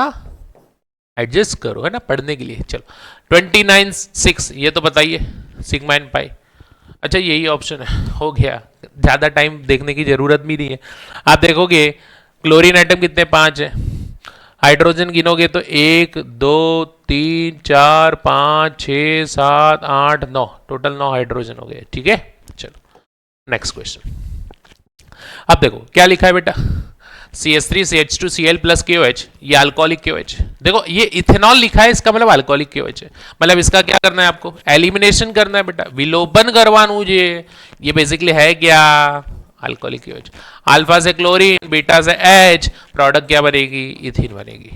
एडजस्ट करो, है ना, पढ़ने के लिए। चलो 29 6, ये तो बताइए, सिग्मा एंड पाई, अच्छा यही ऑप्शन है, हो गया, ज़्यादा टाइम देखने की जरूरत भी नहीं है। आप देखोगे क्लोरीन आइटम कितने, 5 है, हाइड्रोजन गिनोगे तो 1 2 3 4 5 6 7 8 9, टोटल 9 हाइड्रोजन हो गए, ठीक है। चलो नेक्स्ट क्वेश्चन। अब देखो क्या लिखा है बेटा, CH3 CH2 Cl plus KOH, ये अल्कोहलिक KOH। देखो ये इथेनॉल लिखा है, इसका मतलब अल्कोहलिक KOH है, मतलब इसका क्या करना है आपको, एलिमिनेशन करना है बेटा, विलोपन करवाना ये बेसिकली है क्या, अल्कोहलिक KOH। अल्फा से क्लोरीन, बीटा से H, प्रोडक्ट क्या बनेगी, इथिन बनेगी,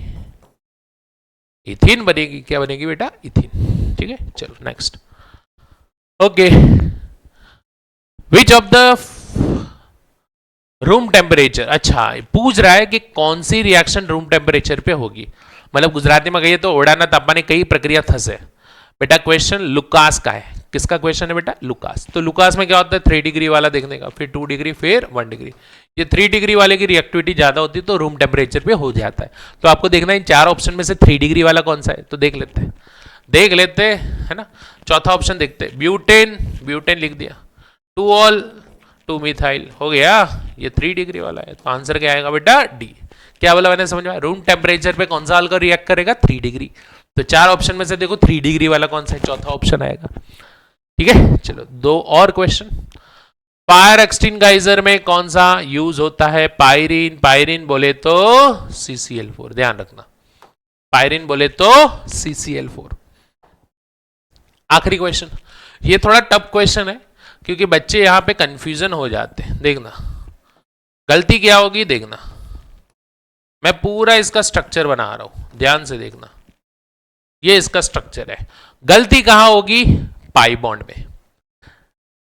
इथिन बनेगी, क्या बनेगी बेटा, इथिन, ठीक है। चलो next. Okay, which of the room temperature, अच्छा पूछ रहा है कि कौन सी रिएक्शन रूम टेम्परेचर पे होगी, मतलब गुजराती में कहिए तो ओडाना तापमाने कई प्रक्रिया थसे। बेटा क्वेश्चन लुकास का है, किसका क्वेश्चन है बेटा, लुकास। तो लुकास में क्या होता है, 3 डिग्री वाला देखने का, फिर 2 डिग्री, फिर 1 डिग्री। ये 3 डिग्री वाले की रिएक्टिविटी ज्यादा होती है तो रूम टेम्परेचर पे हो जाता है। तो आपको देखना है इन 4 ऑप्शन में से 3 डिग्री वाला कौन सा है, तो देख लेते हैं, है ना। चौथा ऑप्शन देखते हैं, ब्यूटेन, ब्यूटेन लिख दिया, 2 ऑल 2 मिथाइल हो गया, ये 3 डिग्री वाला है, तो आंसर क्या आएगा बेटा, डी। क्या बोला मैंने, समझ में, रूम टेम्परेचर पे कौन सा अल्कोहल रिएक्ट करेगा, 3 डिग्री। तो 4 ऑप्शन में से देखो 3 डिग्री वाला कौन सा है, चौथा ऑप्शन आएगा, ठीक है। चलो 2 और क्वेश्चन। फायर एक्सटिंगाइजर में कौन सा यूज होता है, पायरीन, पायरीन बोले तो CCl4, ध्यान रखना, पायरीन बोले तो CCl4। आखिरी क्वेश्चन, ये थोड़ा टफ क्वेश्चन है क्योंकि बच्चे यहां पे कंफ्यूजन हो जाते हैं, देखना गलती क्या होगी, देखना मैं पूरा इसका स्ट्रक्चर बना रहा हूं, ध्यान से देखना, ये इसका स्ट्रक्चर है। गलती कहां होगी, पाई बॉन्ड में,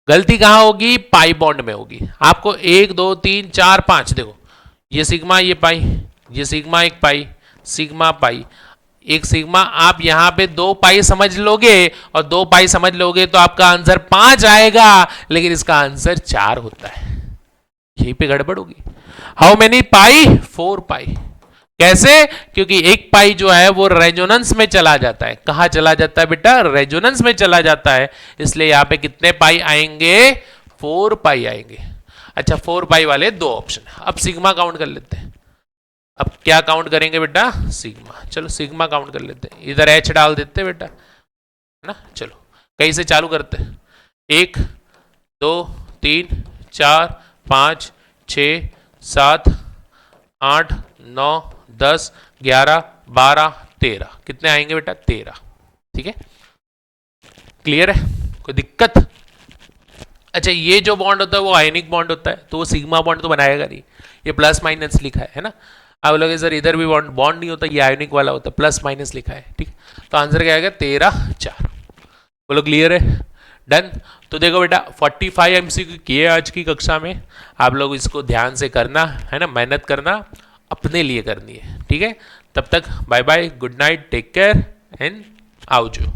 गलती कहां होगी, पाई बॉन्ड में होगी। आपको 1 2 3 4 5 देखो, ये सिग्मा, ये पाई, ये सिग्मा, एक पाई, सिग्मा पाई, एक सिग्मा, आप यहां पे 2 पाई समझ लोगे और 2 पाई समझ लोगे तो आपका आंसर 5 आएगा, लेकिन इसका आंसर 4 होता है, यहीं पे गड़बड़ होगी। हाउ मेनी पाई, 4 पाई। कैसे, क्योंकि एक पाई जो है वो रेजोनेंस में चला जाता है, कहां चला जाता है बेटा, रेजोनेंस में चला जाता है, इसलिए यहां पे कितने पाई आएंगे, 4 पाई आएंगे। अच्छा 4 पाई वाले दो ऑप्शन, अब सिग्मा काउंट कर लेते हैं। अब क्या काउंट करेंगे बेटा, सिग्मा। चलो सिग्मा काउंट कर लेते हैं, इधर एच डाल देते हैं बेटा, है ना। चलो कहीं से चालू करते हैं, 1 2 3 4 5 6 7 8 9 10 11 12 13, कितने आएंगे बेटा, 13। ठीक है, क्लियर है, कोई दिक्कत। अच्छा ये जो बॉन्ड होता है वो आयनिक बॉन्ड होता है, तो वो सिग्मा बॉन्ड तो बनाएगा नहीं, ये प्लस माइनस लिखा है ना। आप लोग सर इधर भी बॉन्ड बॉन्ड नहीं होता, ये आयनिक वाला होता है, प्लस माइनस लिखा है। ठीक, तो आंसर क्या आएगा, 13 4। बोलो क्लियर है, डन। तो देखो बेटा 45 एमसीक्यू किए आज की कक्षा में, आप लोग इसको ध्यान से करना है ना, मेहनत करना, अपने लिए करनी है। ठीक है, तब तक bye bye, good night, take care and आओ जो।